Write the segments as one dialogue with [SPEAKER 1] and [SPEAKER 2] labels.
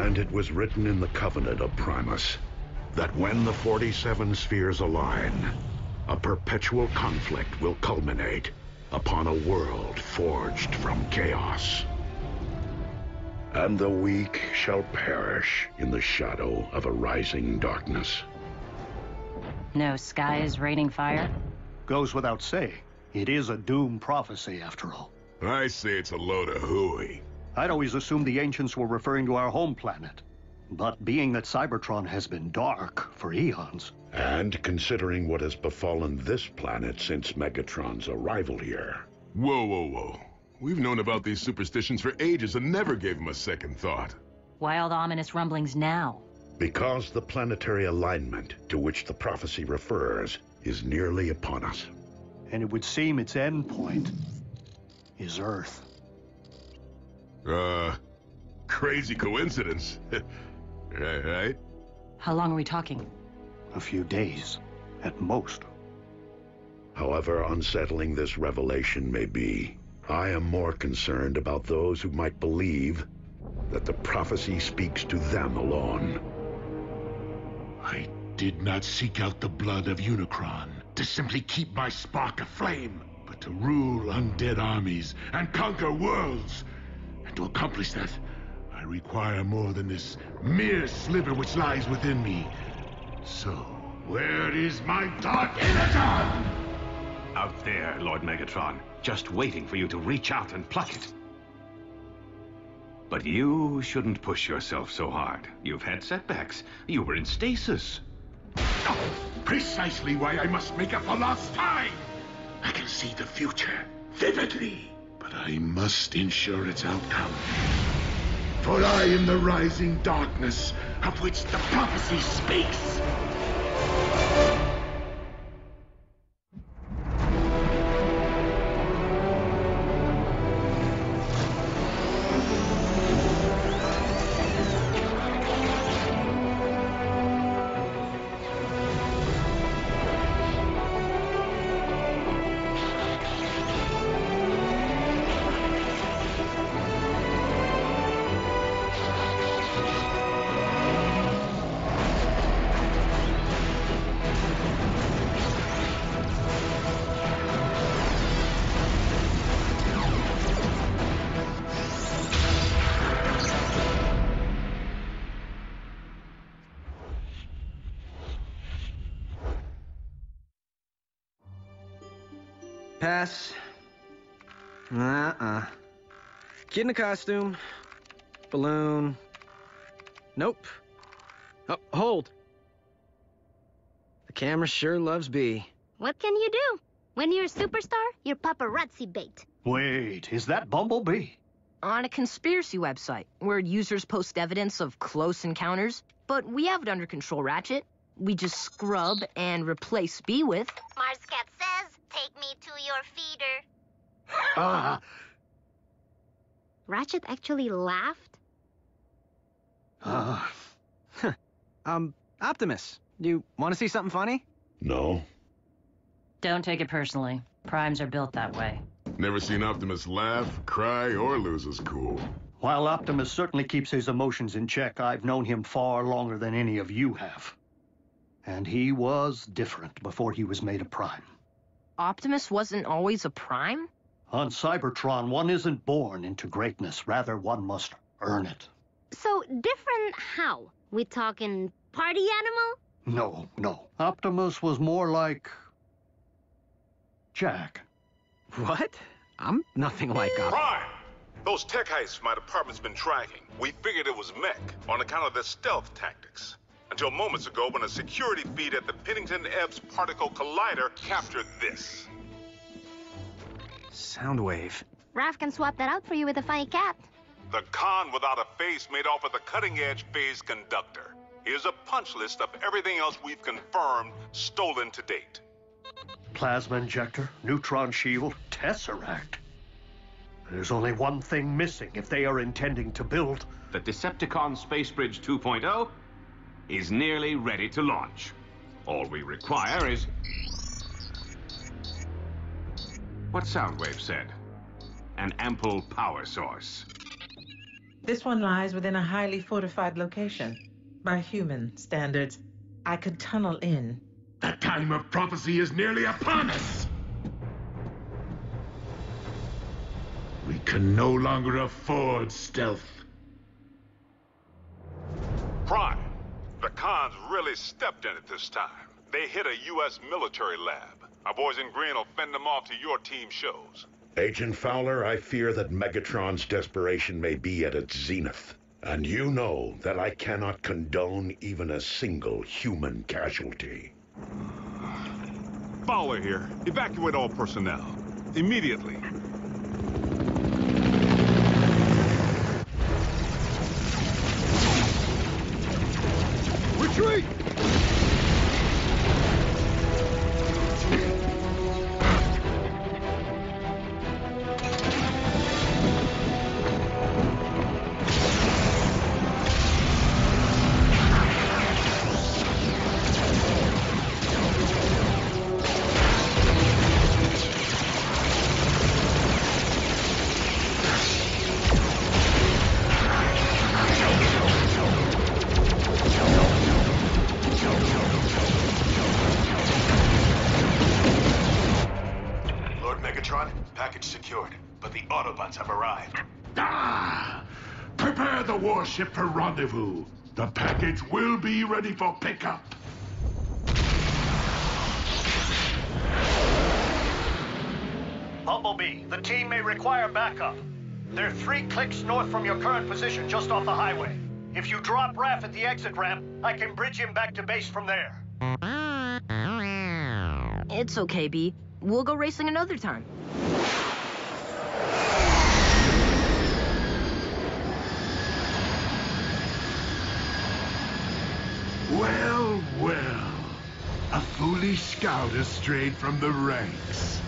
[SPEAKER 1] And it was written in the Covenant of Primus that when the 47 spheres align, a perpetual conflict will culminate upon a world forged from chaos. And the weak shall perish in the shadow of a rising darkness.
[SPEAKER 2] No sky is raining fire?
[SPEAKER 3] Goes without saying. It is a doom prophecy, after all.
[SPEAKER 4] I say it's a load of hooey.
[SPEAKER 3] I'd always assumed the ancients were referring to our home planet. But being that Cybertron has been dark for eons...
[SPEAKER 1] And considering what has befallen this planet since Megatron's arrival here...
[SPEAKER 4] Whoa, whoa, whoa. We've known about these superstitions for ages and never gave them a second thought.
[SPEAKER 2] Wild, ominous rumblings now.
[SPEAKER 1] Because the planetary alignment to which the prophecy refers is nearly upon us.
[SPEAKER 3] And it would seem its end point is Earth.
[SPEAKER 4] Crazy coincidence. Right?
[SPEAKER 2] How long are we talking?
[SPEAKER 3] A few days, at most.
[SPEAKER 1] However unsettling this revelation may be, I am more concerned about those who might believe that the prophecy speaks to them alone.
[SPEAKER 5] I did not seek out the blood of Unicron to simply keep my spark aflame, but to rule undead armies and conquer worlds. And to accomplish that, I require more than this mere sliver which lies within me. So, where is my Dark Energon?
[SPEAKER 6] Out there, Lord Megatron, just waiting for you to reach out and pluck it. But you shouldn't push yourself so hard. You've had setbacks. You were in stasis.
[SPEAKER 5] Oh, precisely why I must make up for lost time. I can see the future vividly, but I must ensure its outcome. For I am the rising darkness of which the prophecy speaks.
[SPEAKER 7] Pass. Kid in a costume. Balloon. Nope. Oh, hold. The camera sure loves B.
[SPEAKER 8] What can you do? When you're a superstar, you're paparazzi bait.
[SPEAKER 3] Wait, is that Bumblebee?
[SPEAKER 9] On a conspiracy website, where users post evidence of close encounters. But we have it under control, Ratchet. We just scrub and replace B with...
[SPEAKER 8] Marscat says, take me to your feeder.
[SPEAKER 3] Ah!
[SPEAKER 8] Ratchet actually laughed?
[SPEAKER 7] Optimus, you want to see something funny?
[SPEAKER 1] No.
[SPEAKER 2] Don't take it personally. Primes are built that way.
[SPEAKER 4] Never seen Optimus laugh, cry, or lose his cool.
[SPEAKER 3] While Optimus certainly keeps his emotions in check, I've known him far longer than any of you have. And he was different before he was made a Prime.
[SPEAKER 9] Optimus wasn't always a Prime?
[SPEAKER 3] On Cybertron, one isn't born into greatness. Rather, one must earn it.
[SPEAKER 8] So, different how? We talking party animal?
[SPEAKER 3] No. Optimus was more like... Jack.
[SPEAKER 7] What? I'm nothing like Optimus.
[SPEAKER 10] Prime! Those tech heists my department's been tracking. We figured it was mech on account of their stealth tactics. Until moments ago when a security feed at the Pennington Epps Particle Collider captured this.
[SPEAKER 7] Soundwave.
[SPEAKER 8] Raph can swap that out for you with a funny cat.
[SPEAKER 10] The con without a face made off with a cutting-edge phase conductor. Here's a punch list of everything else we've confirmed stolen to date.
[SPEAKER 3] Plasma injector, neutron shield, Tesseract. There's only one thing missing if they are intending to build...
[SPEAKER 6] The Decepticon Space Bridge 2.0 is nearly ready to launch. All we require is... what Soundwave said. An ample power source.
[SPEAKER 11] This one lies within a highly fortified location. By human standards, I could tunnel in.
[SPEAKER 5] The time of prophecy is nearly upon us! We can no longer afford stealth.
[SPEAKER 10] Prime, the cons really stepped in it this time. They hit a U.S. military lab. Our boys in green will fend them off to your team shows.
[SPEAKER 1] Agent Fowler, I fear that Megatron's desperation may be at its zenith. And you know that I cannot condone even a single human casualty.
[SPEAKER 10] Fowler here. Evacuate all personnel. Immediately.
[SPEAKER 5] Retreat!
[SPEAKER 12] Package secured, but the Autobots have arrived.
[SPEAKER 5] Ah! Prepare the warship for rendezvous. The package will be ready for pickup.
[SPEAKER 3] Bumblebee, the team may require backup. They're 3 clicks north from your current position, just off the highway. If you drop Raph at the exit ramp, I can bridge him back to base from there.
[SPEAKER 9] It's okay, B. We'll go racing another time.
[SPEAKER 5] Well, well. A foolish scout has strayed from the ranks.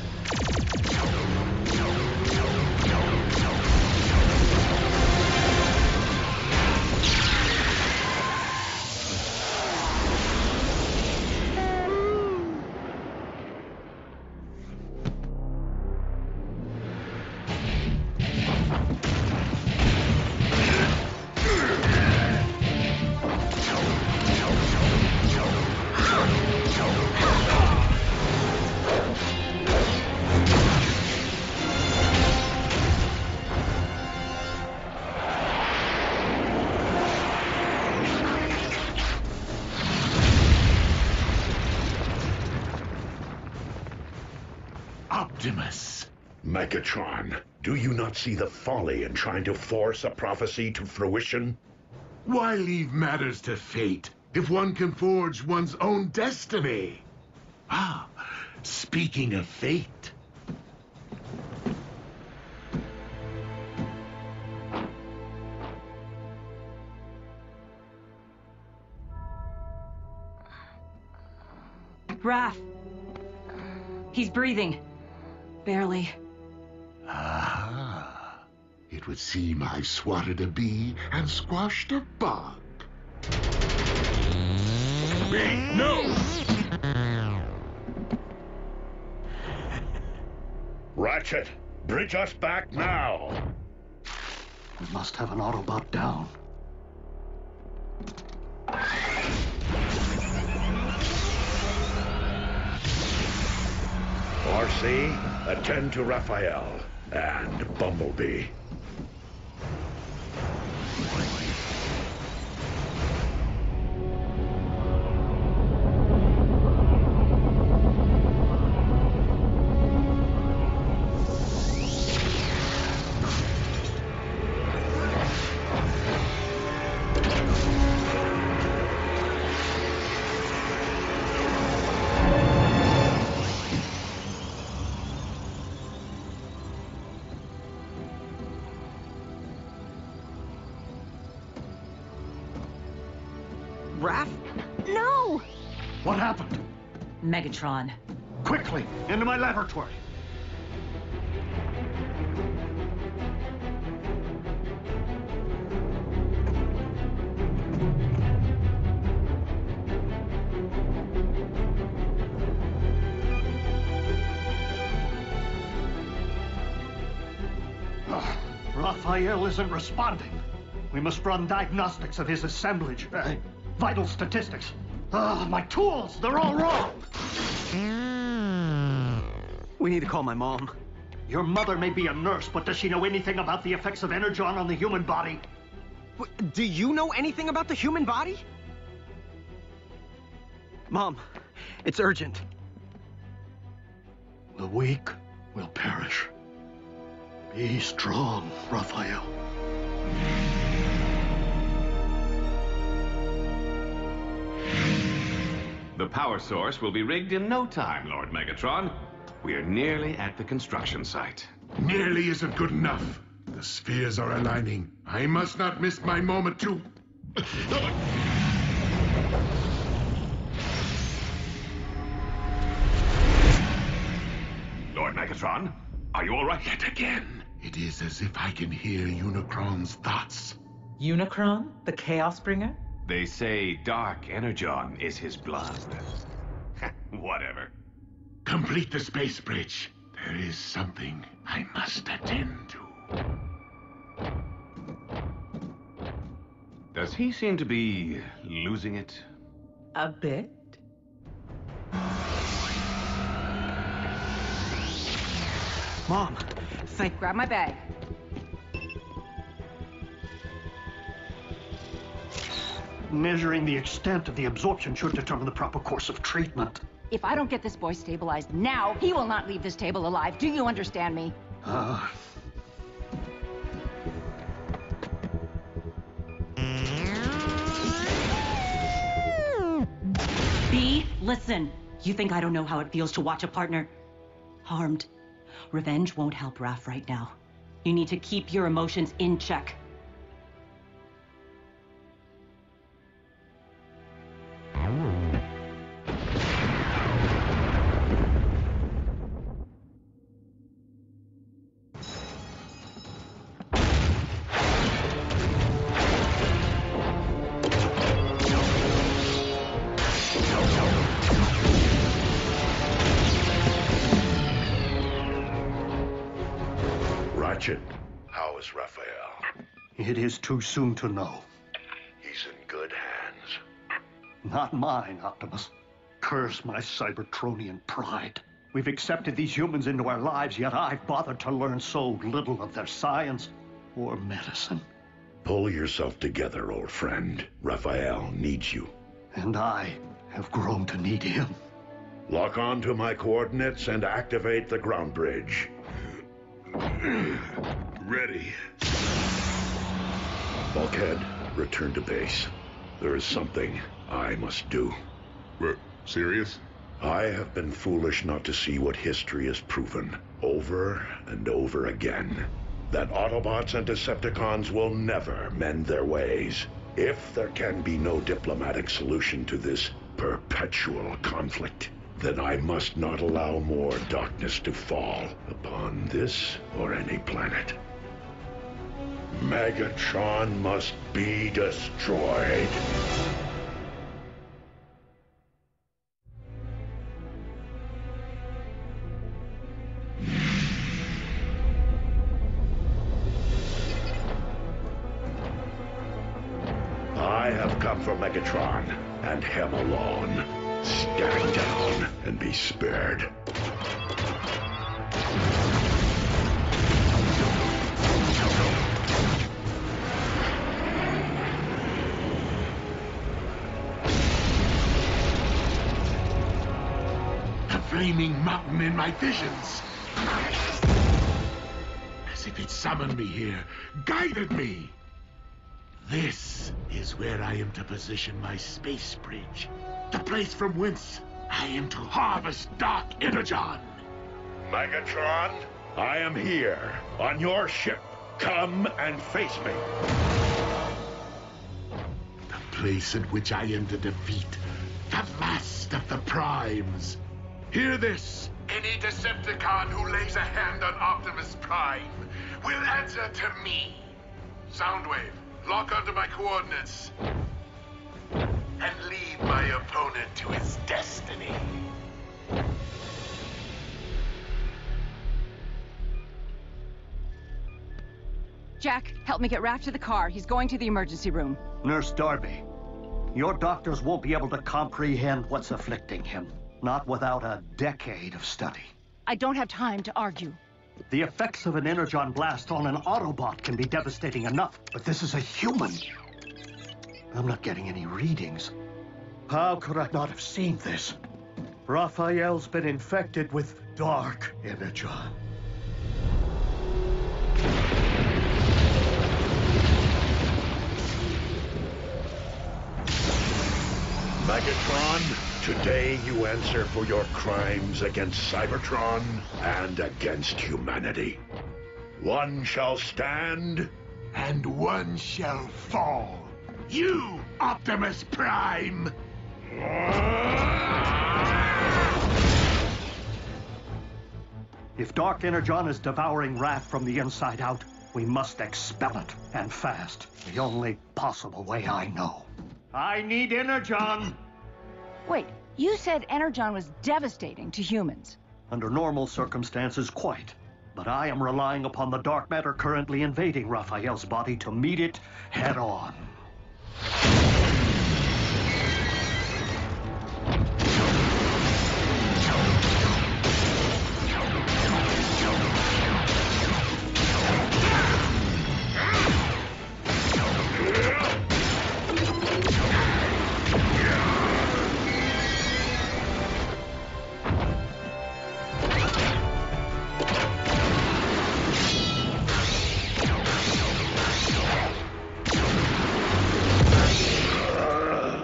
[SPEAKER 5] Optimus.
[SPEAKER 1] Megatron, do you not see the folly in trying to force a prophecy to fruition?
[SPEAKER 5] Why leave matters to fate if one can forge one's own destiny? Ah, speaking of fate.
[SPEAKER 2] Raph. He's breathing. Barely.
[SPEAKER 5] Ah, it would seem I swatted a bee and squashed a bug. Bee, no!
[SPEAKER 1] Ratchet, bridge us back now!
[SPEAKER 3] We must have an Autobot down.
[SPEAKER 1] RC, attend to Raphael and Bumblebee.
[SPEAKER 9] Raph? No!
[SPEAKER 3] What happened?
[SPEAKER 2] Megatron.
[SPEAKER 3] Quickly, into my laboratory. Raphael isn't responding. We must run diagnostics of his assemblage. Vital statistics. My tools, they're all wrong.
[SPEAKER 7] We need to call my mom.
[SPEAKER 3] Your mother may be a nurse, but does she know anything about the effects of Energon on the human body?
[SPEAKER 7] Do you know anything about the human body? Mom, it's urgent.
[SPEAKER 3] The weak will perish. Be strong, Raphael.
[SPEAKER 6] The power source will be rigged in no time, Lord Megatron. We are nearly at the construction site.
[SPEAKER 5] Nearly isn't good enough. The spheres are aligning. I must not miss my moment to...
[SPEAKER 6] Lord Megatron, are you all right?
[SPEAKER 5] Yet again, it is as if I can hear Unicron's thoughts.
[SPEAKER 11] Unicron, the Chaos Bringer?
[SPEAKER 6] They say Dark Energon is his blood. Whatever.
[SPEAKER 5] Complete the space bridge. There is something I must attend to.
[SPEAKER 6] Does he seem to be losing it?
[SPEAKER 11] A bit.
[SPEAKER 7] Mom,
[SPEAKER 13] Grab my bag.
[SPEAKER 3] Measuring the extent of the absorption should determine the proper course of treatment.
[SPEAKER 13] If I don't get this boy stabilized now, he will not leave this table alive. Do you understand me?
[SPEAKER 2] B, listen. You think I don't know how it feels to watch a partner harmed? Revenge won't help Raph right now. You need to keep your emotions in check.
[SPEAKER 1] Ratchet, how is Raphael?
[SPEAKER 3] It is too soon to know.
[SPEAKER 1] He's in good hands.
[SPEAKER 3] Not mine, Optimus. Curse my Cybertronian pride. We've accepted these humans into our lives, yet I've bothered to learn so little of their science or medicine.
[SPEAKER 1] Pull yourself together, old friend. Raphael needs you.
[SPEAKER 3] And I have grown to need him.
[SPEAKER 1] Lock on to my coordinates and activate the ground bridge.
[SPEAKER 5] Ready.
[SPEAKER 1] Bulkhead, return to base. There is something I must do.
[SPEAKER 4] We're serious?
[SPEAKER 1] I have been foolish not to see what history has proven, over and over again. That Autobots and Decepticons will never mend their ways. If there can be no diplomatic solution to this perpetual conflict, then I must not allow more darkness to fall upon this or any planet. Megatron must be destroyed. I have come for Megatron, and him alone. Stand down and be spared.
[SPEAKER 5] The flaming mountain in my visions. As if it summoned me here, guided me. This is where I am to position my space bridge. The place from whence I am to harvest Dark Energon.
[SPEAKER 1] Megatron, I am here, on your ship. Come and face me.
[SPEAKER 5] The place at which I am to defeat the last of the Primes. Hear this. Any Decepticon who lays a hand on Optimus Prime will answer to me. Soundwave, lock onto my coordinates. And lead my opponent to his destiny.
[SPEAKER 13] Jack, help me get Raph to the car. He's going to the emergency room.
[SPEAKER 3] Nurse Darby, your doctors won't be able to comprehend what's afflicting him. Not without a decade of study.
[SPEAKER 13] I don't have time to argue.
[SPEAKER 3] The effects of an energon blast on an Autobot can be devastating enough, but this is a human. I'm not getting any readings. How could I not have seen this? Raphael's been infected with dark energon.
[SPEAKER 1] Megatron, today you answer for your crimes against Cybertron and against humanity. One shall stand,
[SPEAKER 5] and one shall fall. You, Optimus Prime!
[SPEAKER 3] If dark energon is devouring Raph from the inside out, we must expel it, and fast. The only possible way I know. I need energon!
[SPEAKER 13] Wait, you said energon was devastating to humans.
[SPEAKER 3] Under normal circumstances, quite. But I am relying upon the dark matter currently invading Raphael's body to meet it head on.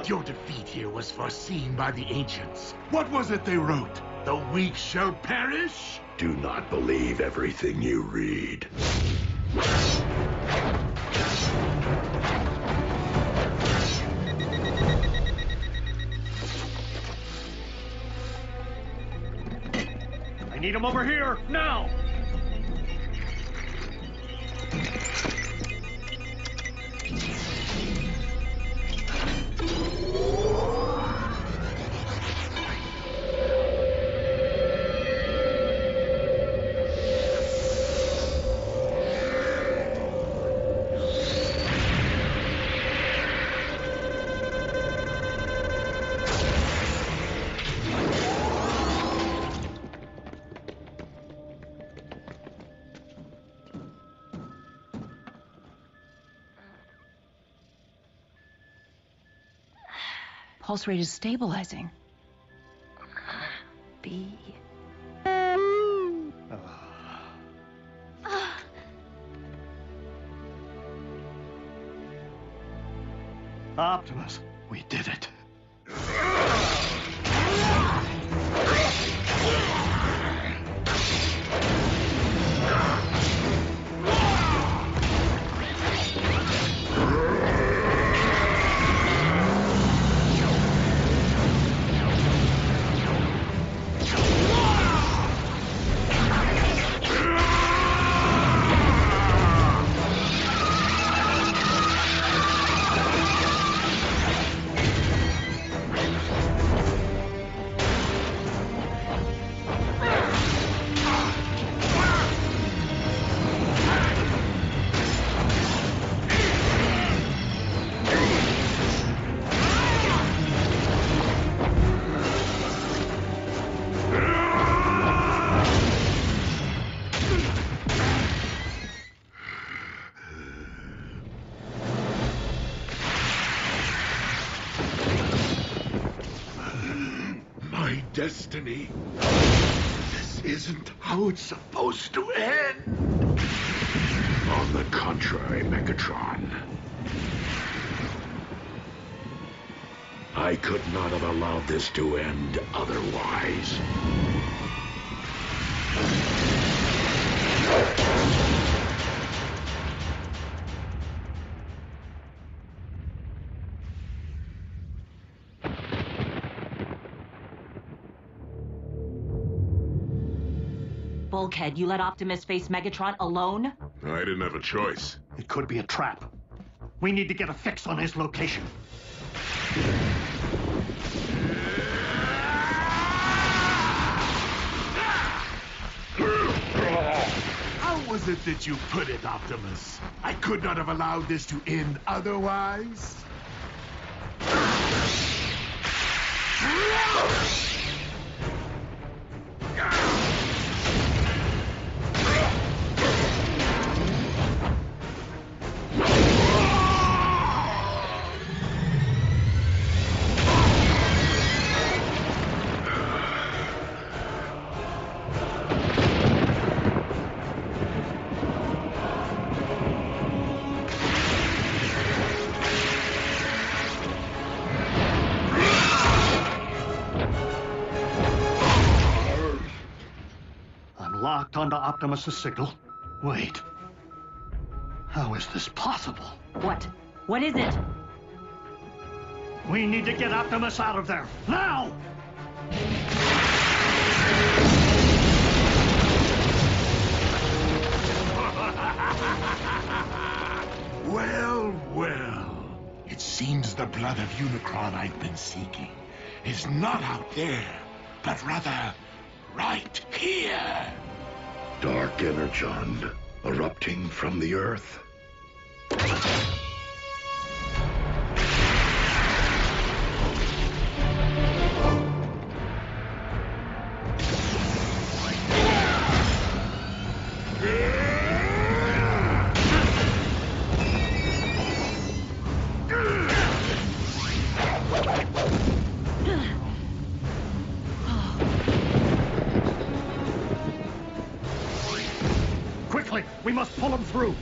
[SPEAKER 5] Your defeat here was foreseen by the ancients. What was it they wrote? The weak shall perish?
[SPEAKER 1] Do not believe everything you read.
[SPEAKER 3] I need him over here, now!
[SPEAKER 2] Pulse rate is stabilizing.
[SPEAKER 13] B.
[SPEAKER 3] Optimus, we did it.
[SPEAKER 5] Destiny. This isn't how it's supposed to end.
[SPEAKER 1] On the contrary, Megatron. I could not have allowed this to end otherwise.
[SPEAKER 2] Bulkhead, you let Optimus face Megatron alone?
[SPEAKER 4] I didn't have a choice.
[SPEAKER 3] It could be a trap. We need to get a fix on his location.
[SPEAKER 5] How was was it that you put it, Optimus? I could not have allowed this to end otherwise.
[SPEAKER 3] Locked onto Optimus's signal. Wait. How is this possible?
[SPEAKER 2] What? What is it?
[SPEAKER 3] We need to get Optimus out of there. Now!
[SPEAKER 5] Well, well. It seems the blood of Unicron I've been seeking is not out there, but rather right here.
[SPEAKER 1] Dark Energon, erupting from the Earth.
[SPEAKER 3] We must pull him through.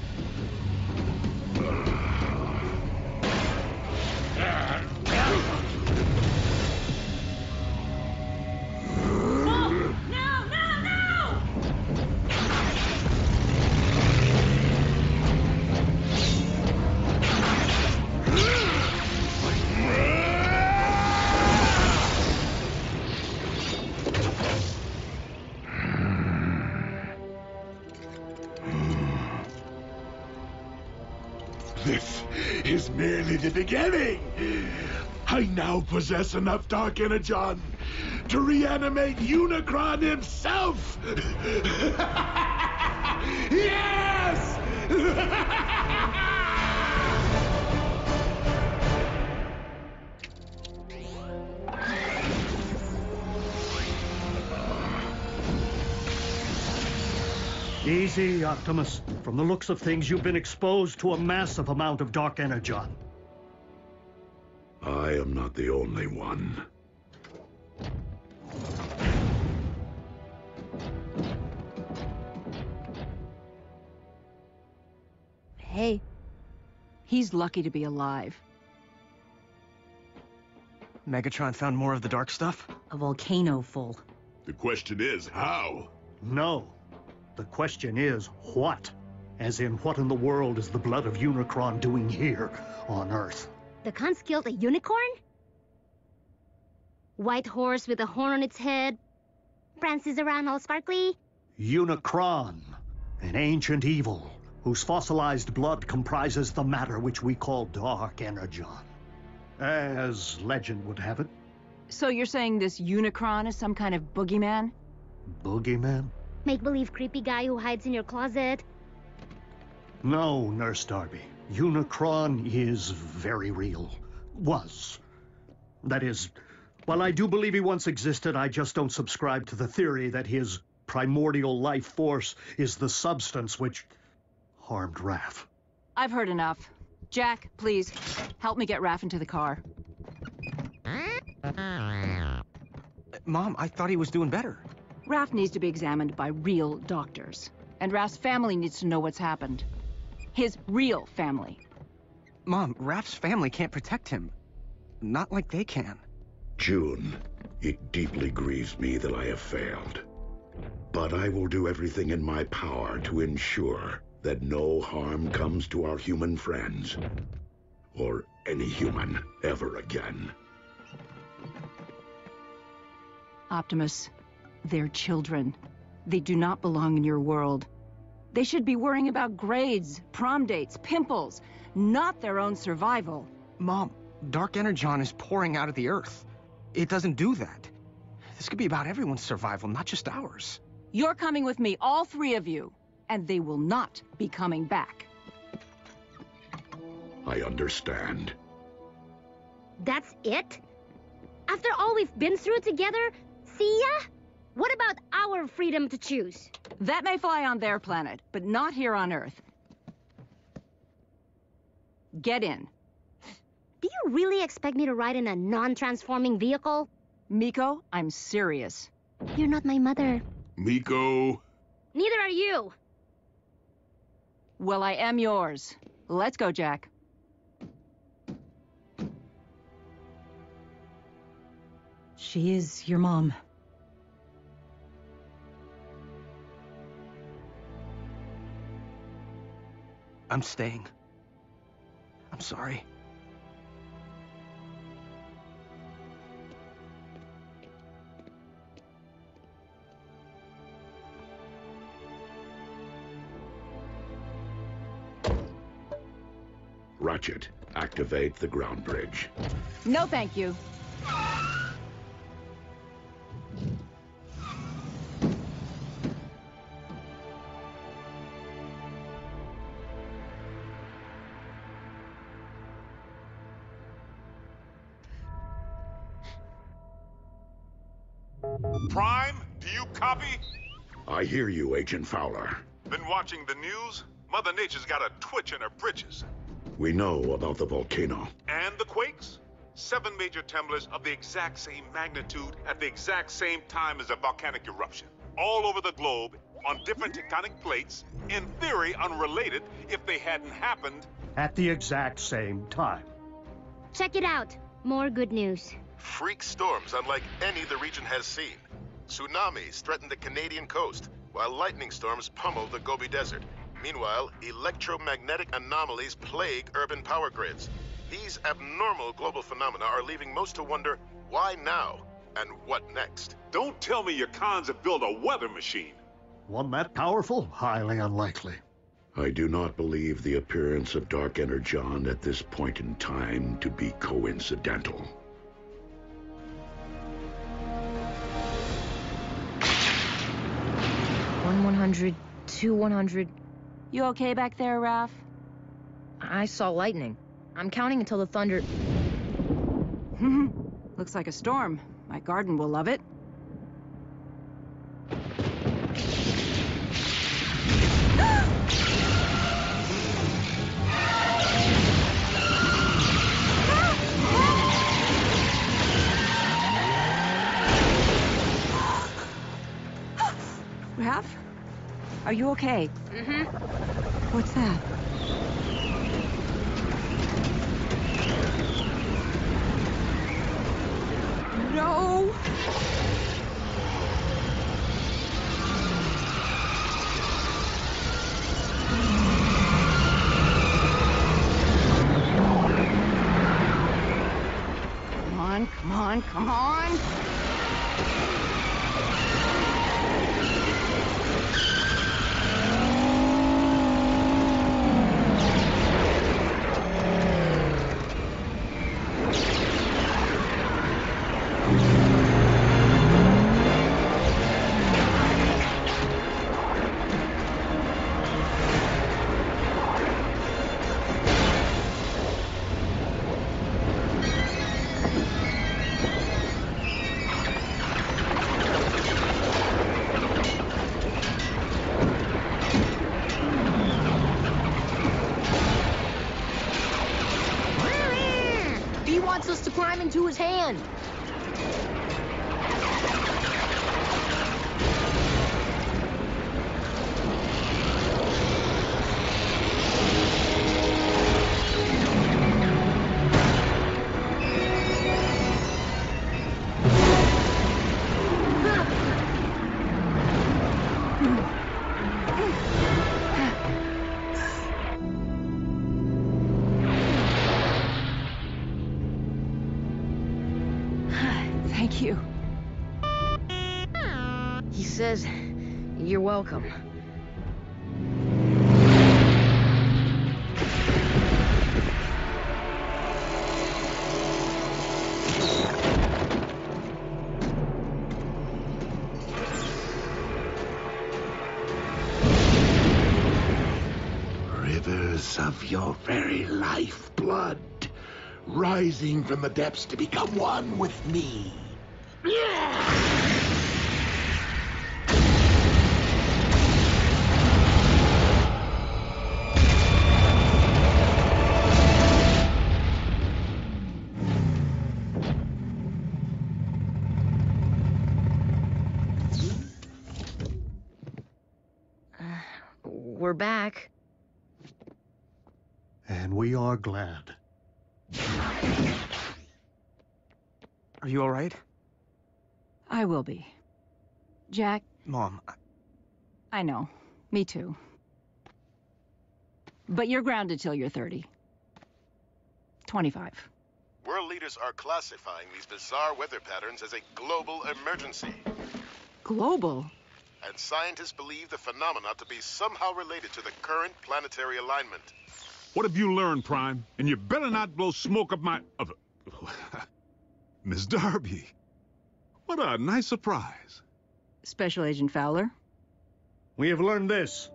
[SPEAKER 5] This is merely the beginning. I now possess enough Dark Energon to reanimate Unicron himself. Yes!
[SPEAKER 3] Easy, Optimus. From the looks of things, you've been exposed to a massive amount of Dark Energon.
[SPEAKER 1] I am not the only one.
[SPEAKER 13] Hey, he's lucky to be alive.
[SPEAKER 7] Megatron found more of the dark stuff?
[SPEAKER 2] A volcano full.
[SPEAKER 4] The question is, how?
[SPEAKER 3] No. The question is, what? As in, what in the world is the blood of Unicron doing here on Earth?
[SPEAKER 8] The cunts killed a unicorn? White horse with a horn on its head. Prances around all sparkly.
[SPEAKER 3] Unicron, an ancient evil, whose fossilized blood comprises the matter which we call Dark Energon. As legend would have it.
[SPEAKER 13] So you're saying this Unicron is some kind of boogeyman?
[SPEAKER 3] Boogeyman?
[SPEAKER 8] Make-believe creepy guy who hides in your closet.
[SPEAKER 3] No, Nurse Darby. Unicron is very real. Was. That is, while I do believe he once existed, I just don't subscribe to the theory that his primordial life force is the substance which harmed Raph.
[SPEAKER 13] I've heard enough. Jack, please, help me get Raph into the car.
[SPEAKER 7] Mom, I thought he was doing better.
[SPEAKER 13] Raph needs to be examined by real doctors. And Raph's family needs to know what's happened. His real family.
[SPEAKER 7] Mom, Raph's family can't protect him. Not like they can.
[SPEAKER 1] June, it deeply grieves me that I have failed. But I will do everything in my power to ensure that no harm comes to our human friends. Or any human ever again.
[SPEAKER 13] Optimus, they're children. They do not belong in your world. They should be worrying about grades, prom dates, pimples, not their own survival.
[SPEAKER 7] Mom, Dark Energon is pouring out of the Earth. It doesn't do that. This could be about everyone's survival, not just ours.
[SPEAKER 13] You're coming with me, all three of you. and they will not be coming back.
[SPEAKER 1] I understand.
[SPEAKER 8] That's it? After all we've been through together, see ya? What about our freedom to choose?
[SPEAKER 13] That may fly on their planet, but not here on Earth. Get in.
[SPEAKER 8] Do you really expect me to ride in a non-transforming vehicle?
[SPEAKER 13] Miko, I'm serious.
[SPEAKER 8] You're not my mother.
[SPEAKER 4] Miko.
[SPEAKER 8] Neither are you.
[SPEAKER 13] Well, I am yours. Let's go, Jack.
[SPEAKER 2] She is your mom.
[SPEAKER 7] I'm staying. I'm sorry.
[SPEAKER 1] Ratchet, activate the ground bridge.
[SPEAKER 13] No, thank you.
[SPEAKER 10] Prime, do you copy?
[SPEAKER 1] I hear you, Agent Fowler.
[SPEAKER 10] Been watching the news? Mother Nature's got a twitch in her britches.
[SPEAKER 1] We know about the volcano.
[SPEAKER 10] And the quakes? 7 major tremblers of the exact same magnitude at the exact same time as a volcanic eruption. All over the globe, on different tectonic plates, in theory unrelated if they hadn't happened.
[SPEAKER 3] At the exact same time.
[SPEAKER 8] Check it out. More good news.
[SPEAKER 14] Freak storms unlike any the region has seen. Tsunamis threaten the Canadian coast, while lightning storms pummel the Gobi Desert. Meanwhile, electromagnetic anomalies plague urban power grids. These abnormal global phenomena are leaving most to wonder, why now? And what next?
[SPEAKER 10] Don't tell me your cons have built a weather machine.
[SPEAKER 3] One that powerful? Highly unlikely.
[SPEAKER 1] I do not believe the appearance of Dark Energon at this point in time to be coincidental.
[SPEAKER 9] 100, 100.
[SPEAKER 13] You okay back there, Raph?
[SPEAKER 9] I saw lightning. I'm counting until the thunder...
[SPEAKER 13] Looks like a storm. My garden will love it. Raph? Are you okay?
[SPEAKER 8] Mm-hmm.
[SPEAKER 13] What's that? No! Come on, come on, come on!
[SPEAKER 9] He wants us to climb into his hand.
[SPEAKER 13] Thank you.
[SPEAKER 9] He says, you're welcome.
[SPEAKER 5] Rivers of your very lifeblood, rising from the depths to become one with me.
[SPEAKER 9] We're back.
[SPEAKER 3] And we are glad.
[SPEAKER 7] Are you all right?
[SPEAKER 13] I will be. Jack?
[SPEAKER 7] Mom,
[SPEAKER 13] I know. Me too. But you're grounded till you're 30. 25.
[SPEAKER 14] World leaders are classifying these bizarre weather patterns as a global emergency.
[SPEAKER 13] Global?
[SPEAKER 14] And scientists believe the phenomena to be somehow related to the current planetary alignment.
[SPEAKER 15] What have you learned, Prime? And you better not blow smoke up my... Miss Darby. What a nice surprise.
[SPEAKER 13] Special Agent Fowler?
[SPEAKER 3] We have learned this.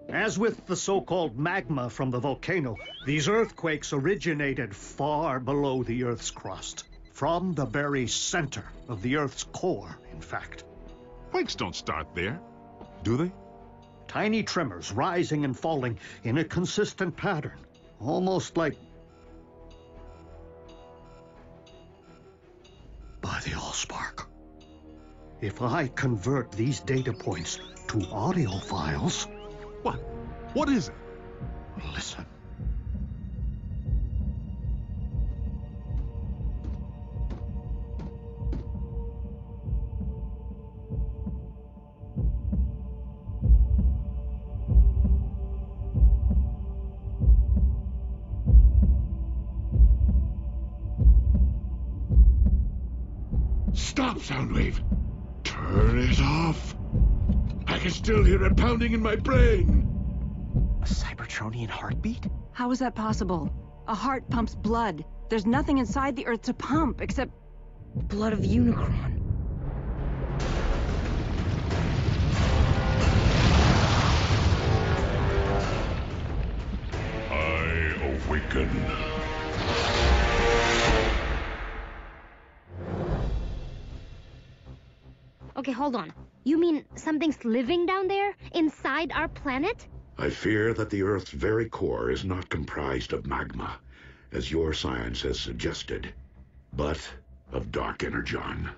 [SPEAKER 3] As with the so-called magma from the volcano, these earthquakes originated far below the Earth's crust. From the very center of the Earth's core, in fact.
[SPEAKER 15] Quakes don't start there, do they?
[SPEAKER 3] Tiny tremors rising and falling in a consistent pattern. Almost like... by the Allspark. If I convert these data points to audio files...
[SPEAKER 15] What? What is it?
[SPEAKER 3] Listen.
[SPEAKER 5] Stop, Soundwave! Turn it off! I can still hear it pounding in my brain!
[SPEAKER 7] A Cybertronian heartbeat?
[SPEAKER 13] How is that possible? A heart pumps blood. There's nothing inside the Earth to pump except...
[SPEAKER 9] blood of Unicron.
[SPEAKER 5] I awaken.
[SPEAKER 8] Okay, hold on. You mean something's living down there, inside our planet?
[SPEAKER 1] I fear that the Earth's very core is not comprised of magma, as your science has suggested, but of dark energon.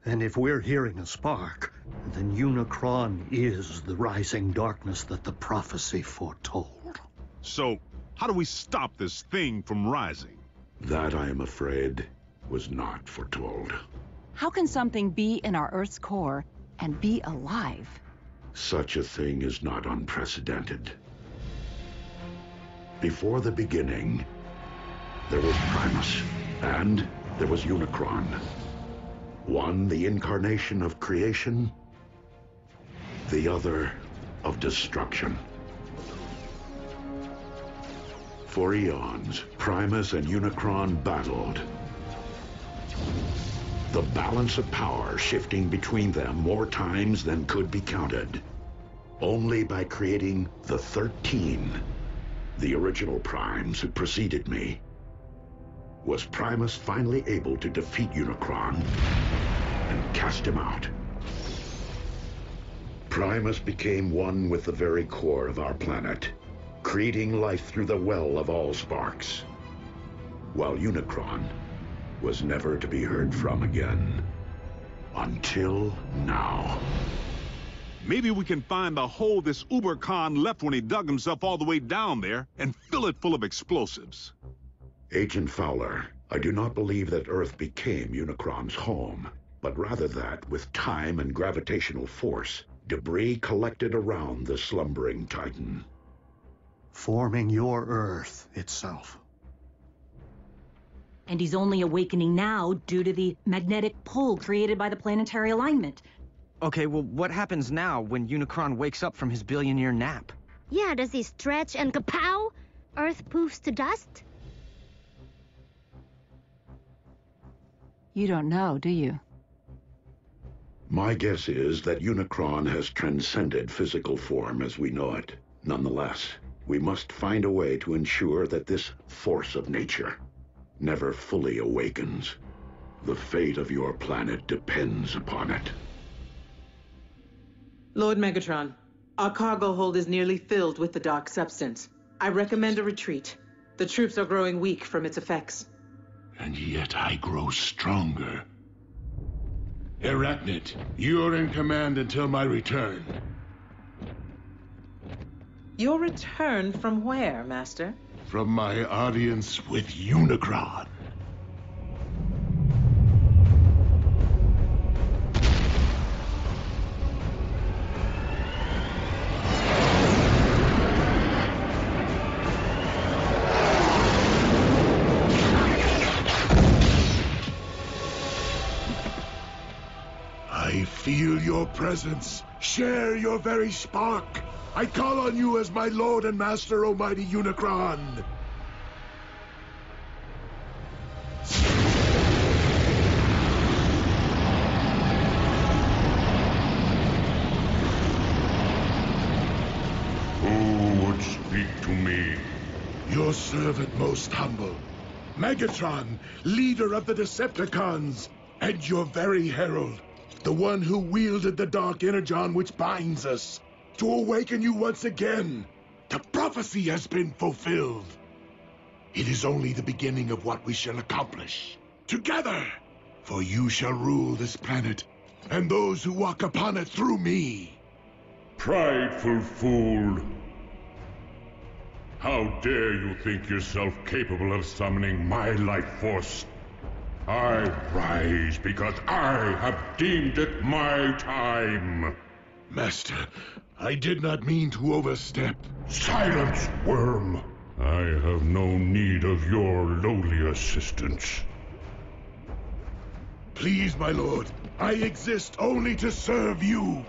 [SPEAKER 3] And if we're hearing a spark, then Unicron is the rising darkness that the prophecy foretold.
[SPEAKER 15] So, how do we stop this thing from rising?
[SPEAKER 1] That, I am afraid, was not foretold.
[SPEAKER 13] How can something be in our Earth's core and be alive?
[SPEAKER 1] Such a thing is not unprecedented. Before the beginning, there was Primus, and there was Unicron. One the incarnation of creation, the other of destruction. For eons, Primus and Unicron battled. The balance of power shifting between them more times than could be counted. Only by creating the 13, the original primes who preceded me, was Primus finally able to defeat Unicron and cast him out. Primus became one with the very core of our planet, creating life through the well of Allsparks, while Unicron was never to be heard from again. Until now.
[SPEAKER 15] Maybe we can find the hole this Uber-Khan left when he dug himself all the way down there and fill it full of explosives.
[SPEAKER 1] Agent Fowler, I do not believe that Earth became Unicron's home, but rather that, with time and gravitational force, debris collected around the slumbering Titan.
[SPEAKER 3] Forming your Earth itself.
[SPEAKER 2] And he's only awakening now due to the magnetic pull created by the planetary alignment.
[SPEAKER 7] Okay, well, what happens now when Unicron wakes up from his billion-year nap?
[SPEAKER 8] Yeah, does he stretch and kapow? Earth poofs to dust?
[SPEAKER 13] You don't know, do you?
[SPEAKER 1] My guess is that Unicron has transcended physical form as we know it. Nonetheless, We must find a way to ensure that this force of nature never fully awakens. The fate of your planet depends upon it.
[SPEAKER 11] Lord Megatron, our cargo hold is nearly filled with the dark substance. I recommend a retreat. The troops are growing weak from its effects.
[SPEAKER 5] And yet I grow stronger. Arachnid, you're in command until my return.
[SPEAKER 11] Your return from where, Master?
[SPEAKER 5] From my audience with Unicron. I feel your presence. Share your very spark. I call on you as my Lord and Master, Almighty Unicron.
[SPEAKER 4] Who would speak to me?
[SPEAKER 5] Your servant most humble. Megatron, leader of the Decepticons, and your very herald. The one who wielded the Dark Energon which binds us. To awaken you once again. The prophecy has been fulfilled. It is only the beginning of what we shall accomplish. Together! For you shall rule this planet, and those who walk upon it through me.
[SPEAKER 16] Prideful fool. How dare you think yourself capable of summoning my life force? I rise because I have deemed it my time.
[SPEAKER 5] Master, I did not mean to overstep.
[SPEAKER 16] Silence, worm! I have no need of your lowly assistance.
[SPEAKER 5] Please, my lord, I exist only to serve you.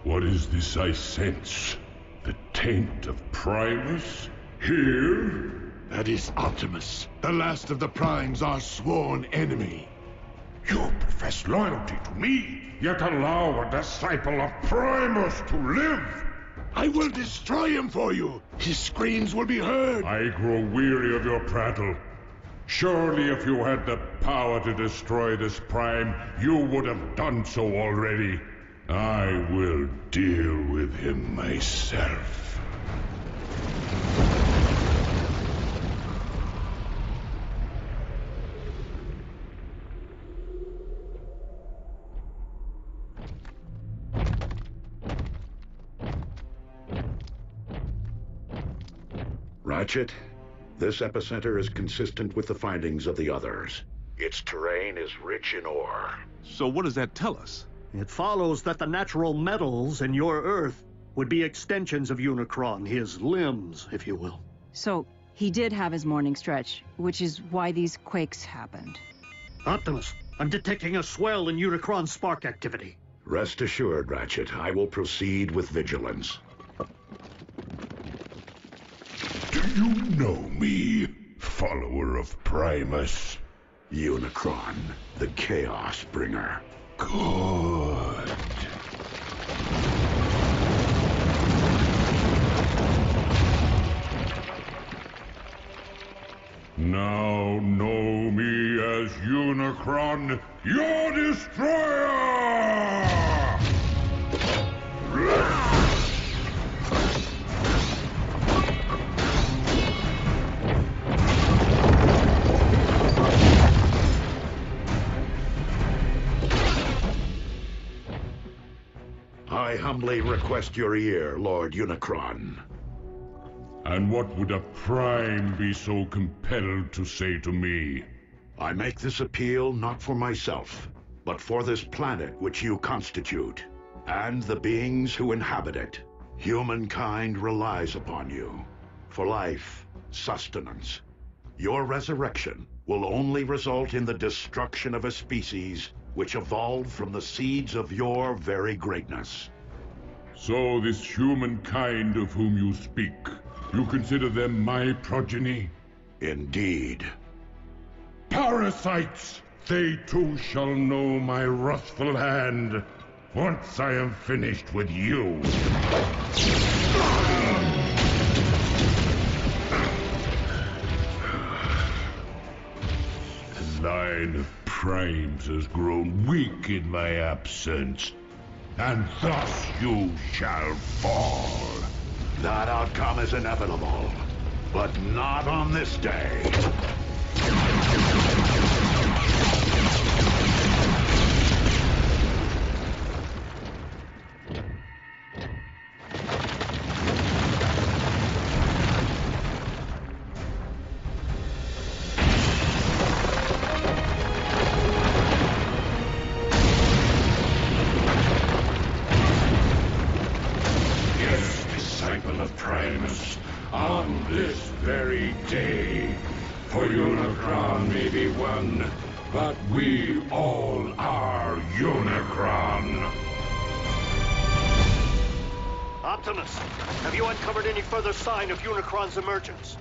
[SPEAKER 16] What is this I sense? The taint of Primus? Here?
[SPEAKER 5] That is Optimus, the last of the Primes, our sworn enemy.
[SPEAKER 16] You profess loyalty to me, yet allow a disciple of Primus to live!
[SPEAKER 5] I will destroy him for you! His screams will be heard!
[SPEAKER 16] I grow weary of your prattle. Surely if you had the power to destroy this Prime, you would have done so already. I will deal with him myself.
[SPEAKER 1] Ratchet, this epicenter is consistent with the findings of the others. Its terrain is rich in ore.
[SPEAKER 15] So what does that tell us?
[SPEAKER 3] It follows that the natural metals in your Earth would be extensions of Unicron, his limbs, if you will.
[SPEAKER 13] So, he did have his morning stretch, which is why these quakes happened.
[SPEAKER 3] Optimus, I'm detecting a swell in Unicron spark activity.
[SPEAKER 1] Rest assured, Ratchet, I will proceed with vigilance.
[SPEAKER 16] Do you know me, follower of Primus?
[SPEAKER 1] Unicron, the Chaos Bringer.
[SPEAKER 16] Good. Now know me as Unicron, your destroyer!
[SPEAKER 1] I humbly request your ear, Lord Unicron.
[SPEAKER 16] And what would a Prime be so compelled to say to me?
[SPEAKER 1] I make this appeal not for myself, but for this planet which you constitute, and the beings who inhabit it. Humankind relies upon you for life, sustenance. Your resurrection will only result in the destruction of a species which evolved from the seeds of your very greatness.
[SPEAKER 16] So this humankind of whom you speak, you consider them my progeny?
[SPEAKER 1] Indeed.
[SPEAKER 16] Parasites! They too shall know my wrathful hand, once I am finished with you. line of primes has grown weak in my absence, and thus you shall fall.
[SPEAKER 1] That outcome is inevitable, but not on this day.
[SPEAKER 16] On this very day, for Unicron may be one, but we all are Unicron.
[SPEAKER 3] Optimus, have you uncovered any further sign of Unicron's emergence?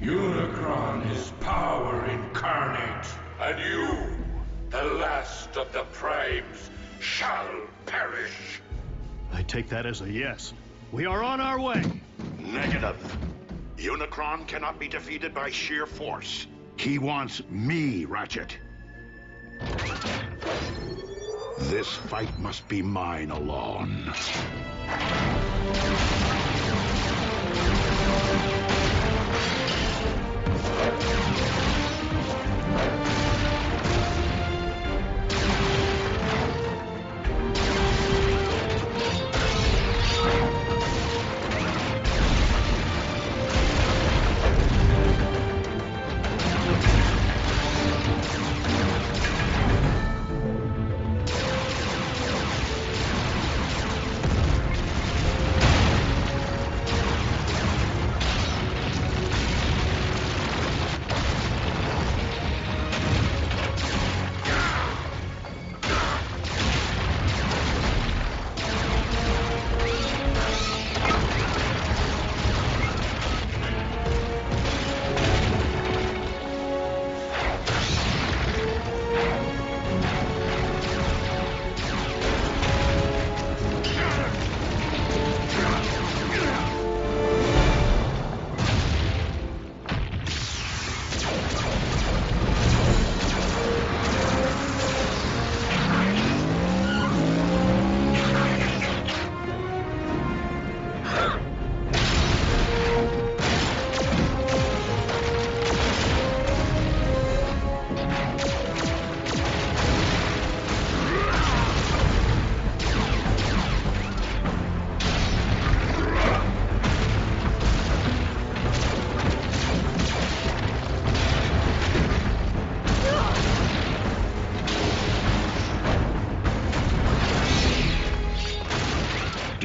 [SPEAKER 16] Unicron is power incarnate, and you, the last of the Primes, shall perish.
[SPEAKER 3] I take that as a yes. We are on our way.
[SPEAKER 1] Negative. Unicron cannot be defeated by sheer force. He wants me, Ratchet. This fight must be mine alone.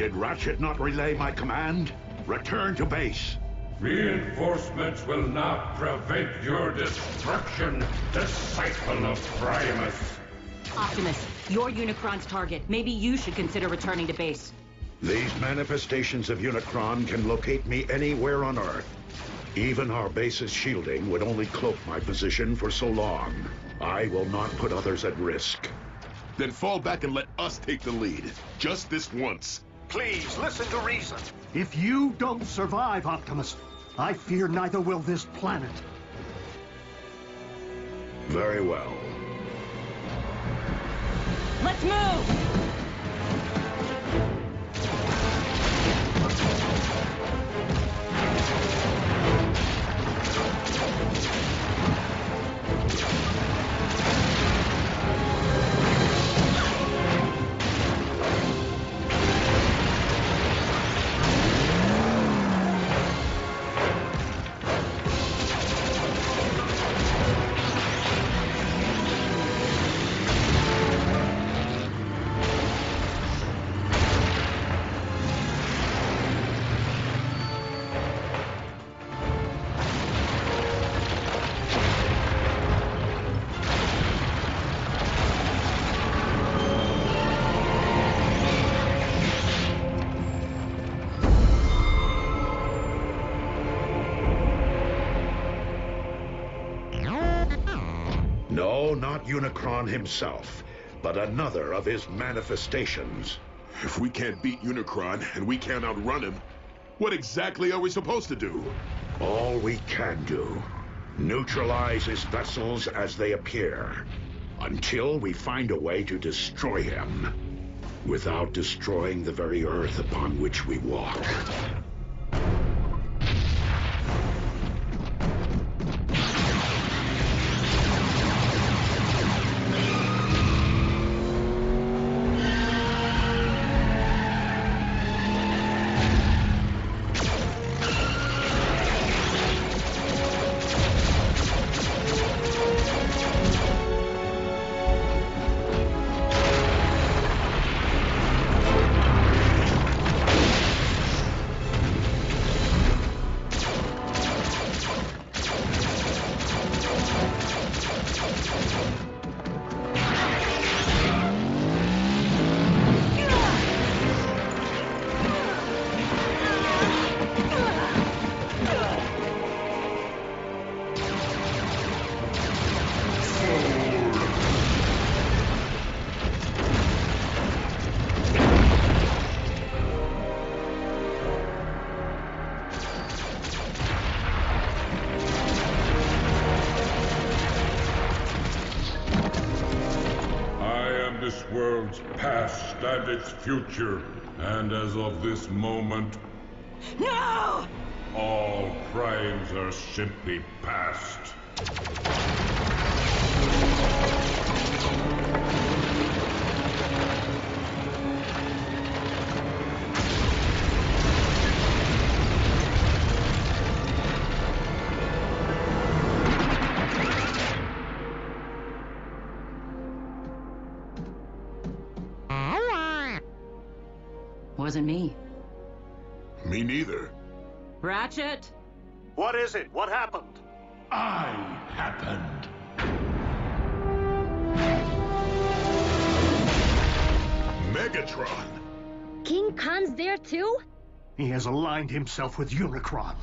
[SPEAKER 1] Did Ratchet not relay my command? Return to base.
[SPEAKER 16] Reinforcements will not prevent your destruction, disciple of Primus.
[SPEAKER 2] Optimus, you're Unicron's target. Maybe you should consider returning to base.
[SPEAKER 1] These manifestations of Unicron can locate me anywhere on Earth. Even our base's shielding would only cloak my position for so long. I will not put others at risk.
[SPEAKER 4] Then fall back and let us take the lead. Just this once.
[SPEAKER 3] Please, listen to reason. If you don't survive, Optimus, I fear neither will this planet.
[SPEAKER 1] Very well.
[SPEAKER 2] Let's move!
[SPEAKER 1] No, not Unicron himself, but another of his manifestations.
[SPEAKER 4] If we can't beat Unicron and we can't outrun him, what exactly are we supposed to do?
[SPEAKER 1] All we can do Neutralize his vessels as they appear, until we find a way to destroy him, without destroying the very earth upon which we walk.
[SPEAKER 16] This world's past and its future, and as of this moment,
[SPEAKER 2] No!
[SPEAKER 16] all crimes are simply past.
[SPEAKER 2] Wasn't me.
[SPEAKER 4] Me neither.
[SPEAKER 2] Ratchet?
[SPEAKER 3] What is it? What happened?
[SPEAKER 5] I happened.
[SPEAKER 4] Megatron!
[SPEAKER 8] King Khan's there too?
[SPEAKER 3] He has aligned himself with Unicron.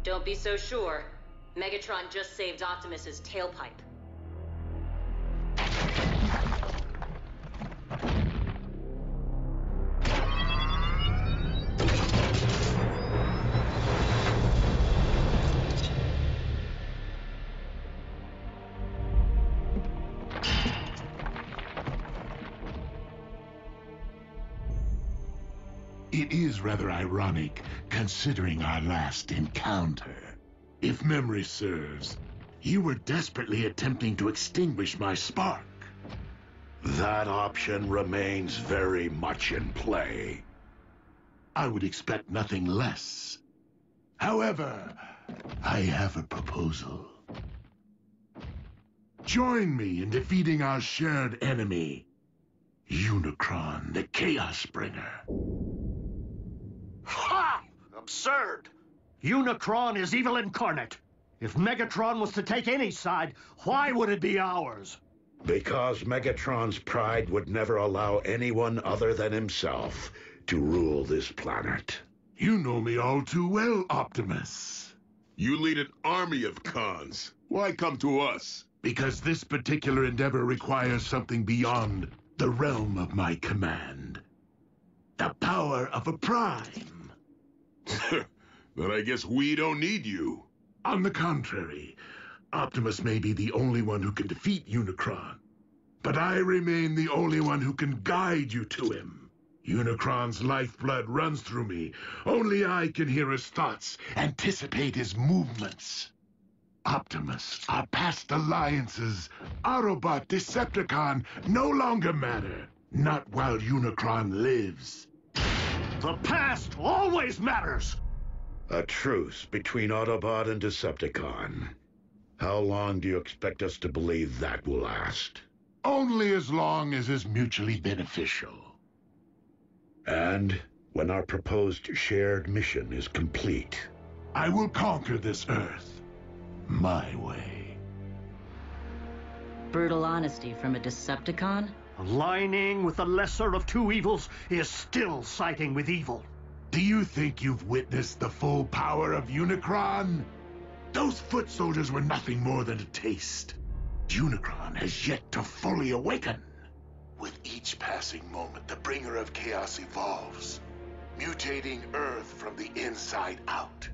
[SPEAKER 2] Don't be so sure. Megatron just saved Optimus's tailpipe.
[SPEAKER 5] It is rather ironic, considering our last encounter. If memory serves, you were desperately attempting to extinguish my spark.
[SPEAKER 1] That option remains very much in play.
[SPEAKER 5] I would expect nothing less. However, I have a proposal. Join me in defeating our shared enemy, Unicron, the Chaos Bringer.
[SPEAKER 3] Ha! Absurd! Unicron is evil incarnate. If Megatron was to take any side, why would it be ours?
[SPEAKER 1] Because Megatron's pride would never allow anyone other than himself to rule this planet.
[SPEAKER 5] You know me all too well, Optimus.
[SPEAKER 4] You lead an army of Khans. Why come to us?
[SPEAKER 5] Because this particular endeavor requires something beyond the realm of my command. The power of a prime.
[SPEAKER 4] Then I guess we don't need you.
[SPEAKER 5] On the contrary, Optimus may be the only one who can defeat Unicron, but I remain the only one who can guide you to him. Unicron's lifeblood runs through me. Only I can hear his thoughts, anticipate his movements. Optimus, our past alliances, Autobot, Decepticon, no longer matter. Not while Unicron lives.
[SPEAKER 3] The past always matters!
[SPEAKER 1] A truce between Autobot and Decepticon. How long do you expect us to believe that will last?
[SPEAKER 5] Only as long as is mutually beneficial.
[SPEAKER 1] And when our proposed shared mission is complete,
[SPEAKER 5] I will conquer this Earth my way.
[SPEAKER 2] Brutal honesty from a Decepticon?
[SPEAKER 3] Aligning with the lesser of two evils is still siding with evil.
[SPEAKER 5] Do you think you've witnessed the full power of Unicron? Those foot soldiers were nothing more than a taste. Unicron has yet to fully awaken. With each passing moment, the bringer of chaos evolves, mutating Earth from the inside out.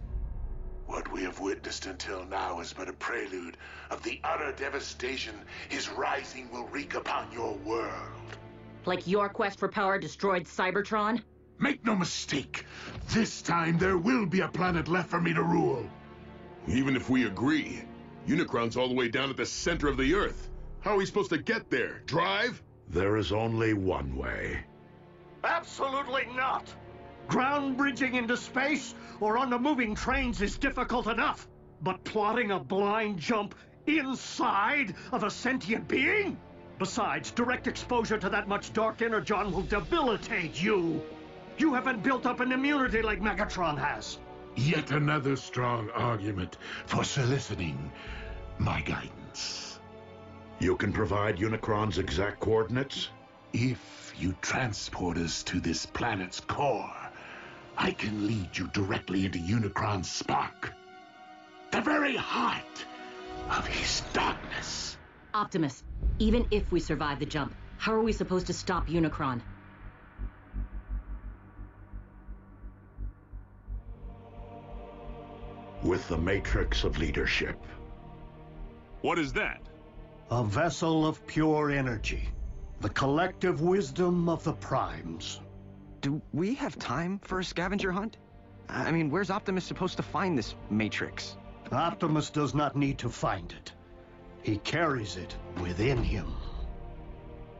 [SPEAKER 5] What we have witnessed until now is but a prelude of the utter devastation his rising will wreak upon your world.
[SPEAKER 2] Like your quest for power destroyed Cybertron?
[SPEAKER 5] Make no mistake, this time there will be a planet left for me to rule.
[SPEAKER 4] Even if we agree, Unicron's all the way down at the center of the Earth. How are we supposed to get there? Drive?
[SPEAKER 1] There is only one way.
[SPEAKER 3] Absolutely not! Ground bridging into space or on the moving trains is difficult enough. But plotting a blind jump inside of a sentient being? Besides, direct exposure to that much dark energon will debilitate you. You haven't built up an immunity like Megatron has.
[SPEAKER 5] Yet another strong argument for soliciting my guidance.
[SPEAKER 1] You can provide Unicron's exact coordinates?
[SPEAKER 5] If you transport us to this planet's core, I can lead you directly into Unicron's spark. The very heart of his darkness.
[SPEAKER 2] Optimus, even if we survive the jump, how are we supposed to stop Unicron?
[SPEAKER 1] With the Matrix of Leadership.
[SPEAKER 15] What is that?
[SPEAKER 3] A vessel of pure energy. The collective wisdom of the Primes.
[SPEAKER 7] Do we have time for a scavenger hunt? I mean, where's Optimus supposed to find this Matrix?
[SPEAKER 3] Optimus does not need to find it. He carries it within him.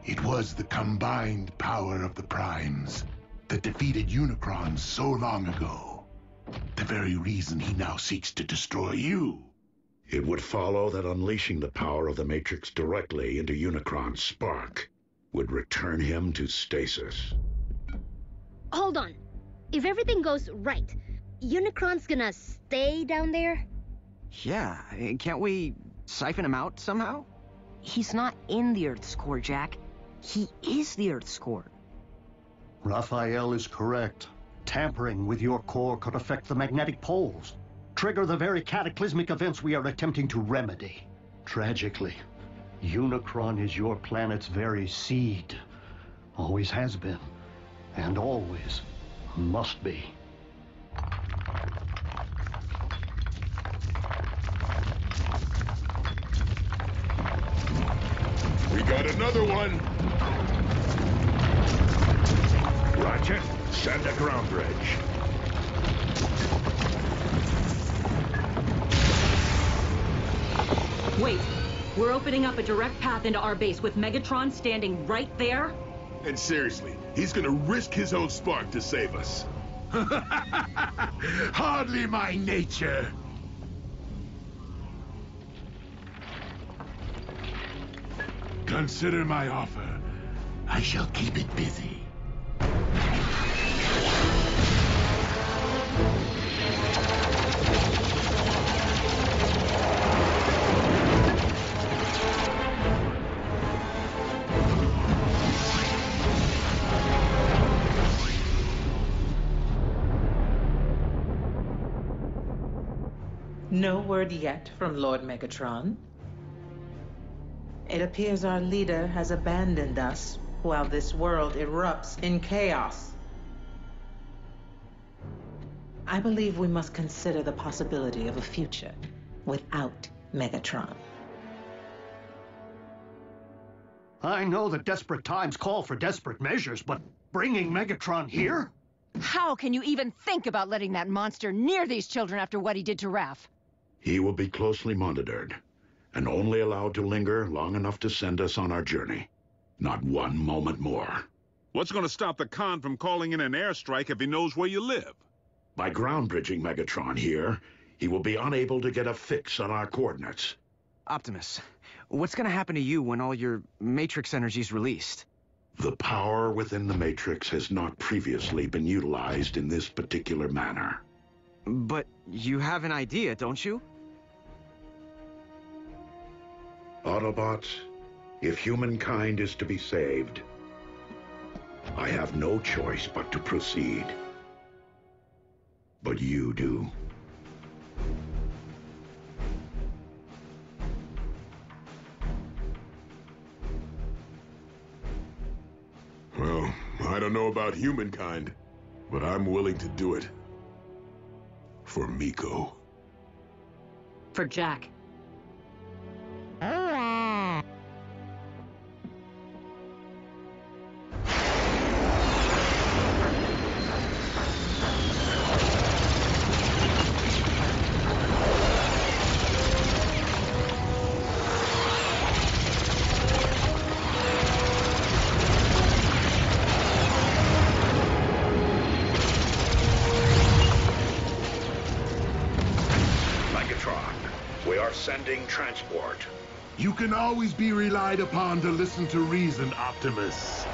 [SPEAKER 5] It was the combined power of the Primes that defeated Unicron so long ago. The very reason he now seeks to destroy you.
[SPEAKER 1] It would follow that unleashing the power of the Matrix directly into Unicron's spark would return him to stasis.
[SPEAKER 8] Hold on. If everything goes right, Unicron's gonna stay down there?
[SPEAKER 7] Yeah, can't we siphon him out somehow?
[SPEAKER 9] He's not in the Earth's core, Jack. He is the Earth's core.
[SPEAKER 3] Raphael is correct. Tampering with your core could affect the magnetic poles, trigger the very cataclysmic events we are attempting to remedy. Tragically, Unicron is your planet's very seed. Always has been, and always must be.
[SPEAKER 4] We got another one!
[SPEAKER 1] Roger. Send a ground bridge.
[SPEAKER 2] Wait, we're opening up a direct path into our base with Megatron standing right there?
[SPEAKER 4] And seriously, he's gonna risk his own spark to save us.
[SPEAKER 5] Hardly my nature. Consider my offer. I shall keep it busy.
[SPEAKER 11] No word yet from Lord Megatron. It appears our leader has abandoned us while this world erupts in chaos. I believe we must consider the possibility of a future without Megatron.
[SPEAKER 3] I know that desperate times call for desperate measures, but bringing Megatron here?
[SPEAKER 13] How can you even think about letting that monster near these children after what he did to Raph?
[SPEAKER 1] He will be closely monitored, and only allowed to linger long enough to send us on our journey. Not one moment more.
[SPEAKER 15] What's going to stop the Khan from calling in an airstrike if he knows where you live?
[SPEAKER 1] By ground bridging Megatron here, he will be unable to get a fix on our coordinates.
[SPEAKER 7] Optimus, what's going to happen to you when all your Matrix energy's released?
[SPEAKER 1] The power within the Matrix has not previously been utilized in this particular manner.
[SPEAKER 7] But you have an idea, don't you?
[SPEAKER 1] Autobots, if humankind is to be saved, I have no choice but to proceed. But you do.
[SPEAKER 4] Well, I don't know about humankind, but I'm willing to do it. For Miko.
[SPEAKER 9] for Jack.
[SPEAKER 1] Sending transport.
[SPEAKER 5] You can always be relied upon to listen to reason, Optimus.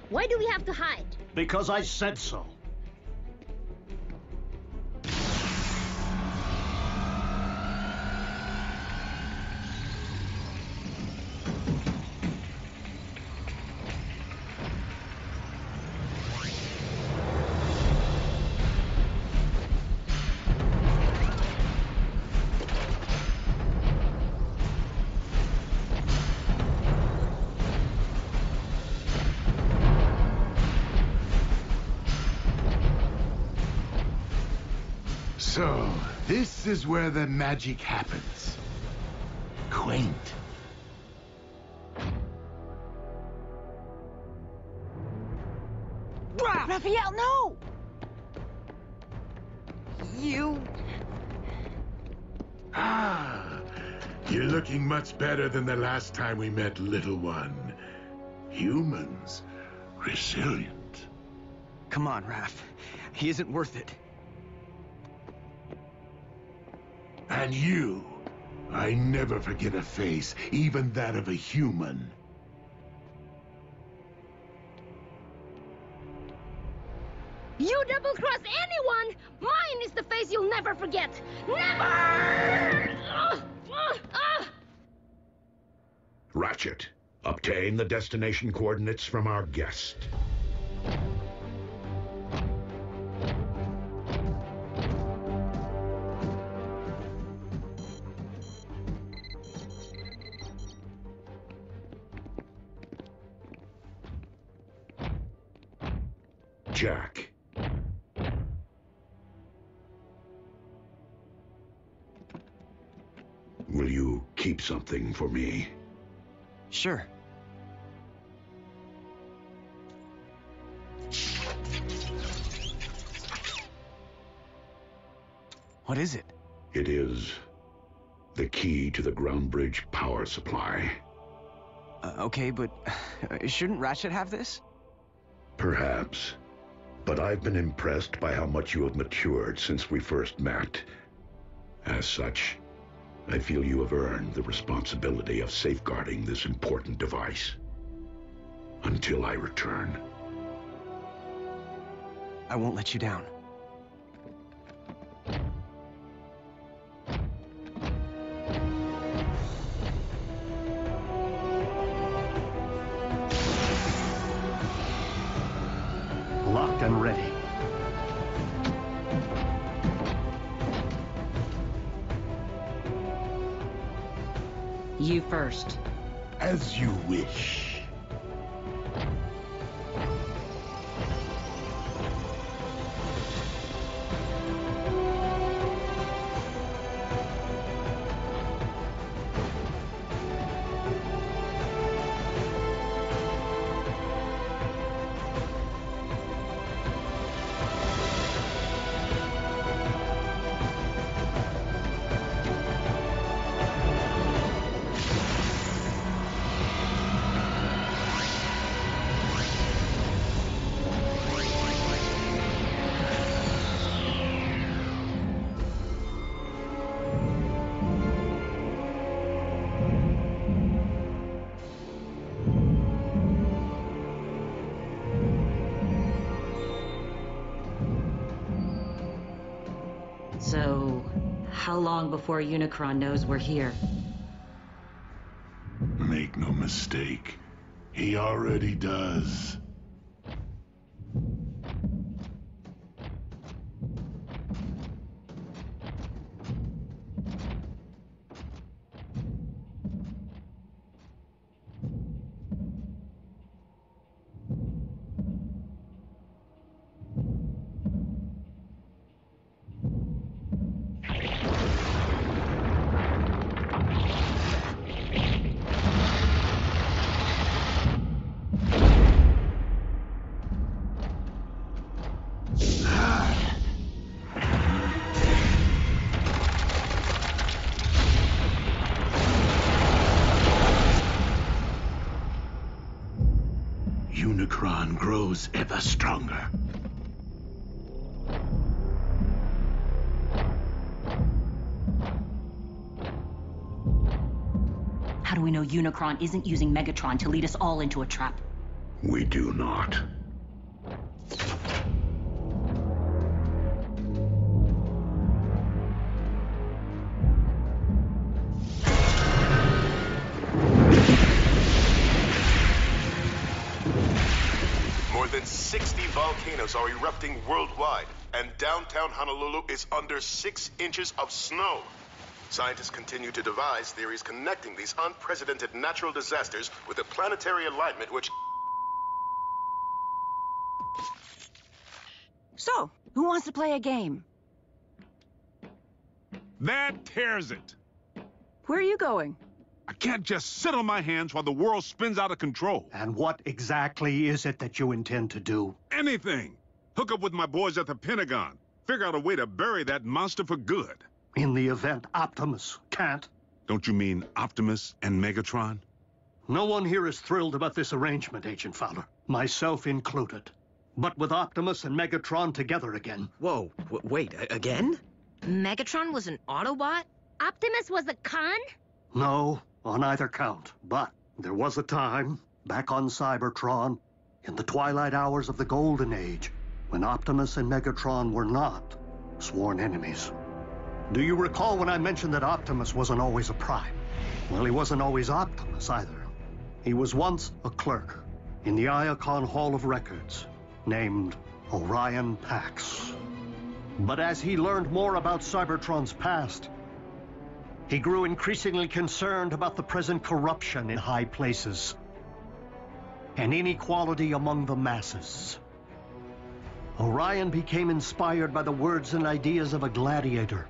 [SPEAKER 8] Why do we have to hide?
[SPEAKER 3] Because I said so.
[SPEAKER 5] So, this is where the magic happens. Quaint.
[SPEAKER 13] Raphael, no! You...
[SPEAKER 5] Ah, you're looking much better than the last time we met, little one. Humans, resilient.
[SPEAKER 7] Come on, Raph. He isn't worth it.
[SPEAKER 5] And you, I never forget a face, even that of a human.
[SPEAKER 8] You double-cross anyone, mine is the face you'll never forget. Never!
[SPEAKER 1] Ratchet, obtain the destination coordinates from our guest. Jack. Will you keep something for me?
[SPEAKER 7] Sure. What is it?
[SPEAKER 1] It is the key to the ground bridge power supply.
[SPEAKER 7] Okay, but shouldn't Ratchet have this?
[SPEAKER 1] Perhaps. But I've been impressed by how much you have matured since we first met. As such, I feel you have earned the responsibility of safeguarding this important device. Until I return.
[SPEAKER 7] I won't let you down.
[SPEAKER 3] Locked and ready.
[SPEAKER 2] You first.
[SPEAKER 5] As you wish.
[SPEAKER 2] So, how long before Unicron knows we're here?
[SPEAKER 5] Make no mistake, he already does. Unicron grows ever stronger.
[SPEAKER 2] How do we know Unicron isn't using Megatron to lead us all into a trap?
[SPEAKER 1] We do not.
[SPEAKER 14] More than 60 volcanoes are erupting worldwide, and downtown Honolulu is under 6 inches of snow. Scientists continue to devise theories connecting these unprecedented natural disasters with a planetary alignment which...
[SPEAKER 13] So, who wants to play a game?
[SPEAKER 15] That tears it.
[SPEAKER 13] Where are you going?
[SPEAKER 15] I can't just sit on my hands while the world spins out of control.
[SPEAKER 3] And what exactly is it that you intend to do?
[SPEAKER 15] Anything. Hook up with my boys at the Pentagon. Figure out a way to bury that monster for good.
[SPEAKER 3] In the event Optimus can't?
[SPEAKER 15] Don't you mean Optimus and Megatron?
[SPEAKER 3] No one here is thrilled about this arrangement, Agent Fowler. Myself included. But with Optimus and Megatron together again...
[SPEAKER 7] Whoa, wait, again?
[SPEAKER 9] Megatron was an Autobot?
[SPEAKER 8] Optimus was a con?
[SPEAKER 3] No, on either count. But there was a time, back on Cybertron, in the twilight hours of the Golden Age, when Optimus and Megatron were not sworn enemies. Do you recall when I mentioned that Optimus wasn't always a Prime? Well, he wasn't always Optimus either. He was once a clerk in the Iacon Hall of Records, named Orion Pax. But as he learned more about Cybertron's past, he grew increasingly concerned about the present corruption in high places and inequality among the masses. Orion became inspired by the words and ideas of a gladiator,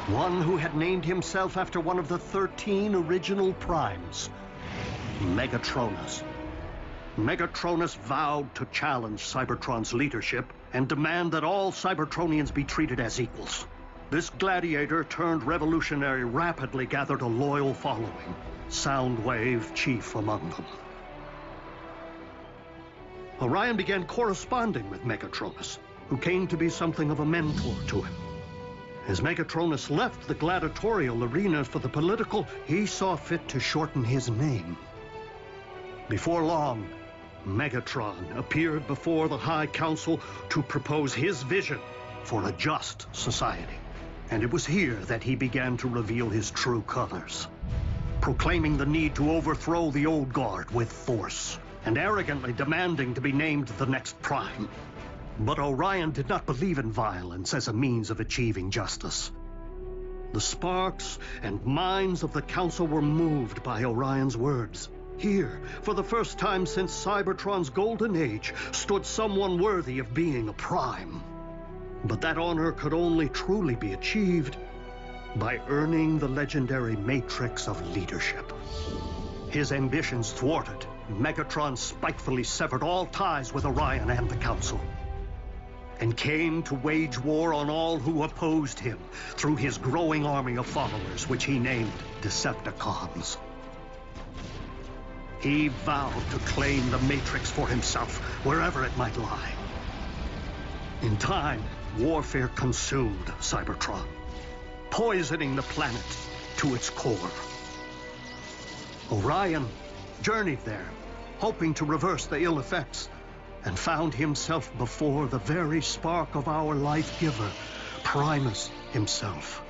[SPEAKER 3] one who had named himself after one of the 13 original primes, Megatronus. Megatronus vowed to challenge Cybertron's leadership and demand that all Cybertronians be treated as equals. This gladiator turned revolutionary rapidly gathered a loyal following, Soundwave chief among them. Orion began corresponding with Megatronus, who came to be something of a mentor to him. As Megatronus left the gladiatorial arena for the political, he saw fit to shorten his name. Before long, Megatron appeared before the High Council to propose his vision for a just society. And it was here that he began to reveal his true colors, proclaiming the need to overthrow the old guard with force, and arrogantly demanding to be named the next Prime. But Orion did not believe in violence as a means of achieving justice. The sparks and minds of the Council were moved by Orion's words. Here, for the first time since Cybertron's golden age, stood someone worthy of being a Prime. But that honor could only truly be achieved by earning the legendary Matrix of Leadership. His ambitions thwarted, Megatron spitefully severed all ties with Orion and the Council, and came to wage war on all who opposed him through his growing army of followers, which he named Decepticons. He vowed to claim the Matrix for himself, wherever it might lie. In time, warfare consumed Cybertron, poisoning the planet to its core. Orion journeyed there, hoping to reverse the ill effects, and found himself before the very spark of our life giver, Primus himself.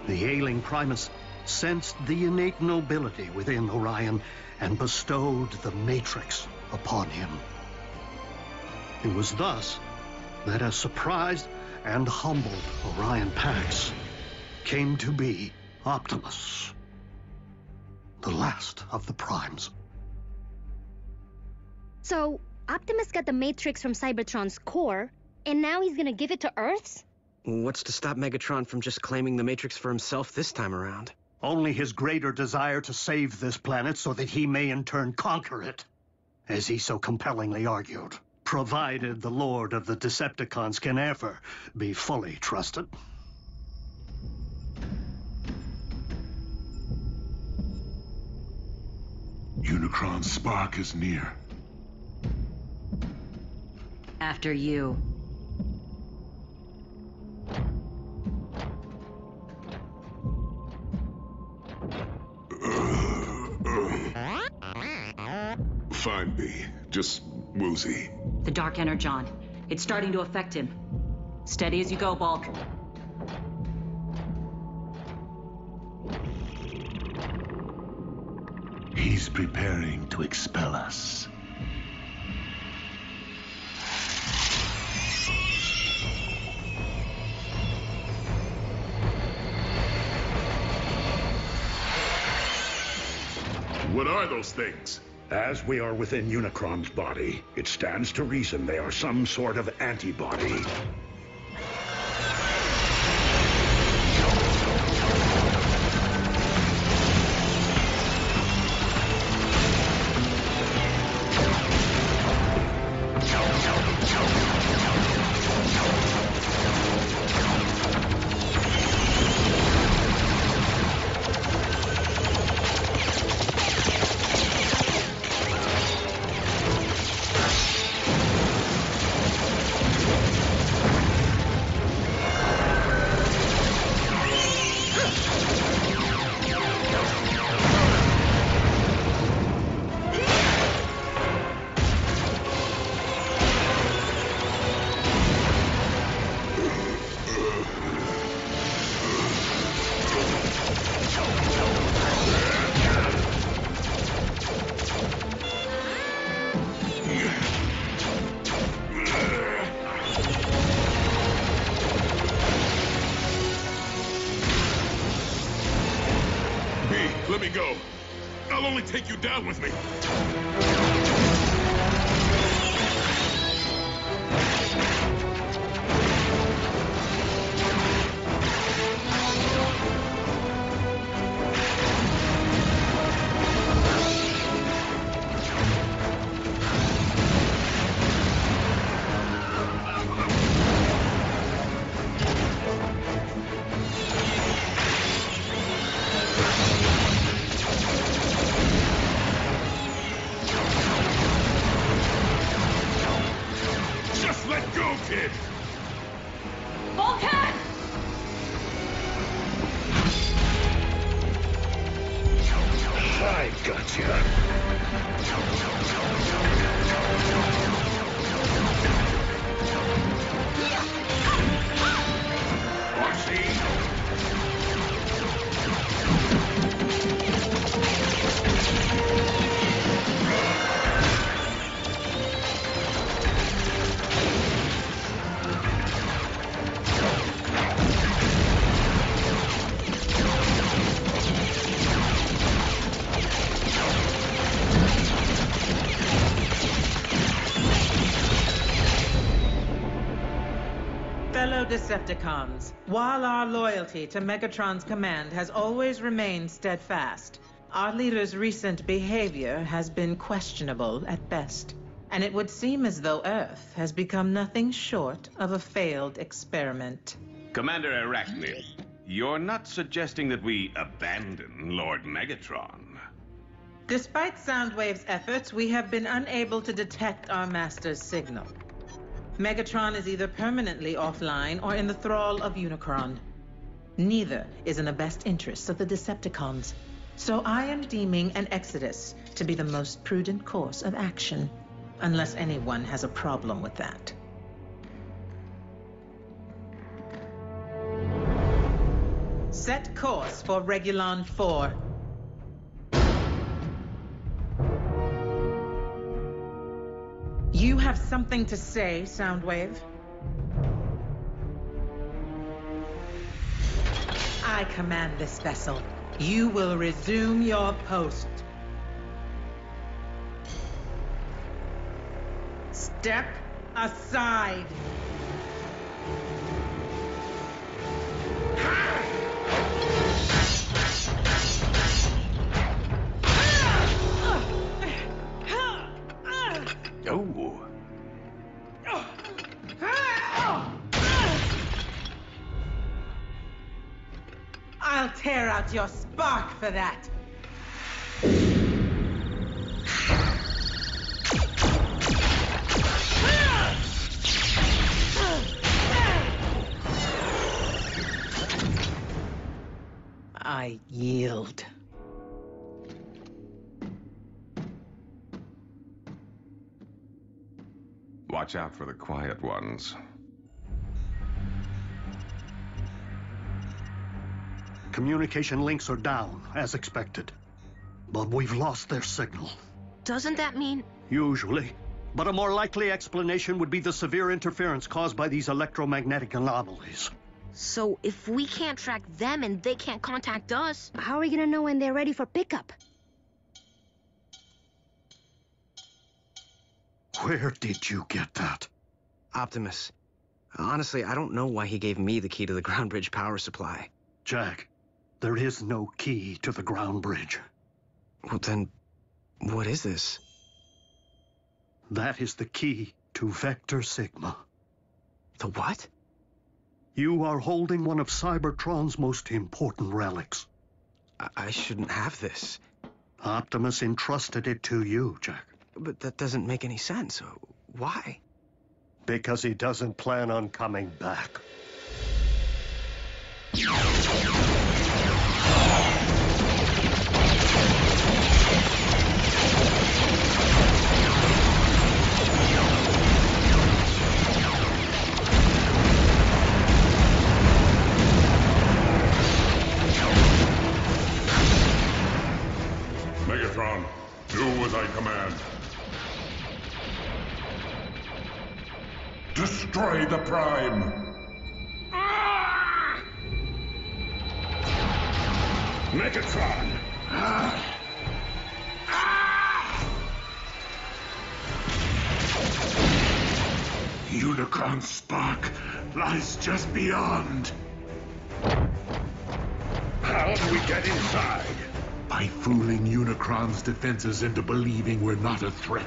[SPEAKER 3] The ailing Primus sensed the innate nobility within Orion and bestowed the Matrix upon him. It was thus that a surprised and humbled Orion Pax came to be Optimus, the last of the Primes.
[SPEAKER 8] So, Optimus got the Matrix from Cybertron's core, and now he's gonna give it to Earth's?
[SPEAKER 7] What's to stop Megatron from just claiming the Matrix for himself this time around?
[SPEAKER 3] Only his greater desire to save this planet so that he may in turn conquer it, as he so compellingly argued, provided the Lord of the Decepticons can ever be fully trusted.
[SPEAKER 5] Unicron's spark is near.
[SPEAKER 2] After you.
[SPEAKER 4] Fine, B. Just woozy.
[SPEAKER 2] The Dark Energon. It's starting to affect him. Steady as you go, Bulk.
[SPEAKER 5] He's preparing to expel us.
[SPEAKER 4] What are those things?
[SPEAKER 1] As we are within Unicron's body, it stands to reason they are some sort of antibody.
[SPEAKER 4] Let me go. I'll only take you down with me.
[SPEAKER 2] Volcan!
[SPEAKER 1] I gotcha.
[SPEAKER 11] Fellow Decepticons, while our loyalty to Megatron's command has always remained steadfast, our leader's recent behavior has been questionable at best. And it would seem as though Earth has become nothing short of a failed experiment.
[SPEAKER 6] Commander Arachnid, you're not suggesting that we abandon Lord Megatron?
[SPEAKER 11] Despite Soundwave's efforts, we have been unable to detect our master's signal. Megatron is either permanently offline or in the thrall of Unicron. Neither is in the best interests of the Decepticons. So I am deeming an exodus to be the most prudent course of action, unless anyone has a problem with that. Set course for Regulon 4. You have something to say, Soundwave? I command this vessel. You will resume your post. Step aside.
[SPEAKER 5] Oh.
[SPEAKER 11] I'll tear out your spark for that. I yield.
[SPEAKER 17] Watch out for the quiet ones.
[SPEAKER 3] Communication links are down, as expected. But we've lost their signal.
[SPEAKER 9] Doesn't that mean...
[SPEAKER 3] Usually. But a more likely explanation would be the severe interference caused by these electromagnetic anomalies.
[SPEAKER 9] So if we can't track them and they can't contact us...
[SPEAKER 8] How are we gonna know when they're ready for pickup?
[SPEAKER 3] Where did you get that?
[SPEAKER 7] Optimus. Honestly, I don't know why he gave me the key to the ground bridge power supply.
[SPEAKER 3] Jack, there is no key to the ground bridge.
[SPEAKER 7] Well, then, what is this?
[SPEAKER 3] That is the key to Vector Sigma.
[SPEAKER 7] The what?
[SPEAKER 3] You are holding one of Cybertron's most important relics.
[SPEAKER 7] I shouldn't have this.
[SPEAKER 3] Optimus entrusted it to you, Jack.
[SPEAKER 7] But that doesn't make any sense. Why?
[SPEAKER 3] Because he doesn't plan on coming back.
[SPEAKER 16] Megatron, do as I command. Destroy the Prime!
[SPEAKER 5] Megatron! Unicron's spark lies just beyond. How do we get inside? By fooling Unicron's defenses into believing we're not a threat.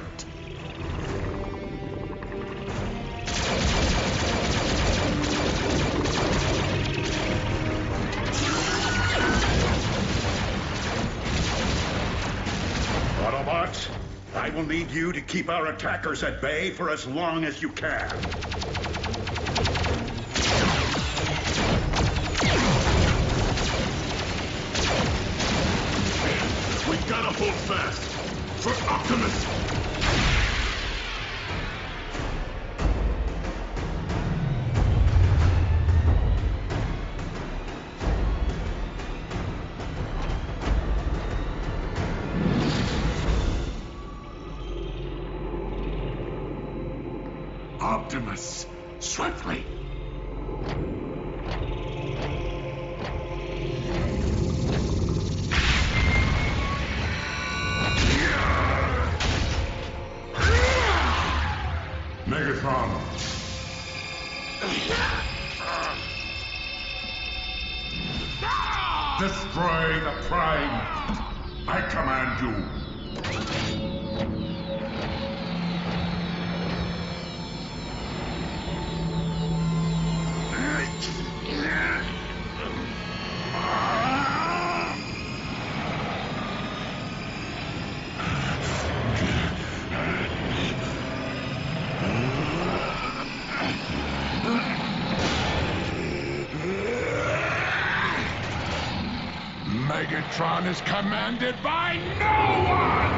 [SPEAKER 5] Autobots, I will need you to keep our attackers at bay for as long as you can. We gotta hold fast for Optimus. Optimus, swiftly.
[SPEAKER 16] Megatron! Destroy the Prime! I command you!
[SPEAKER 5] Megatron is commanded by no one!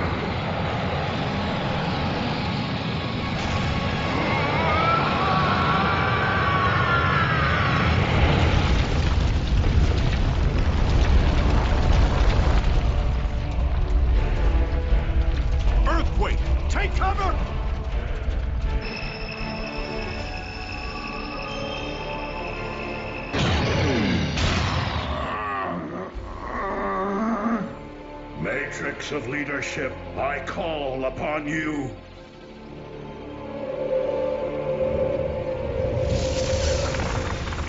[SPEAKER 1] Matrix of Leadership, I call upon you.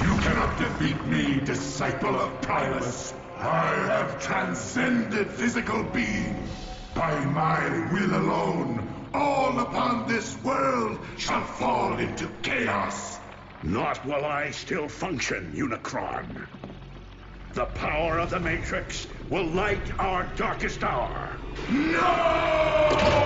[SPEAKER 5] You cannot defeat me, disciple of Primus. I have transcended physical being. By my will alone, all upon this world shall fall into chaos.
[SPEAKER 1] Not while I still function, Unicron. The power of the Matrix will light our darkest hour.
[SPEAKER 5] No!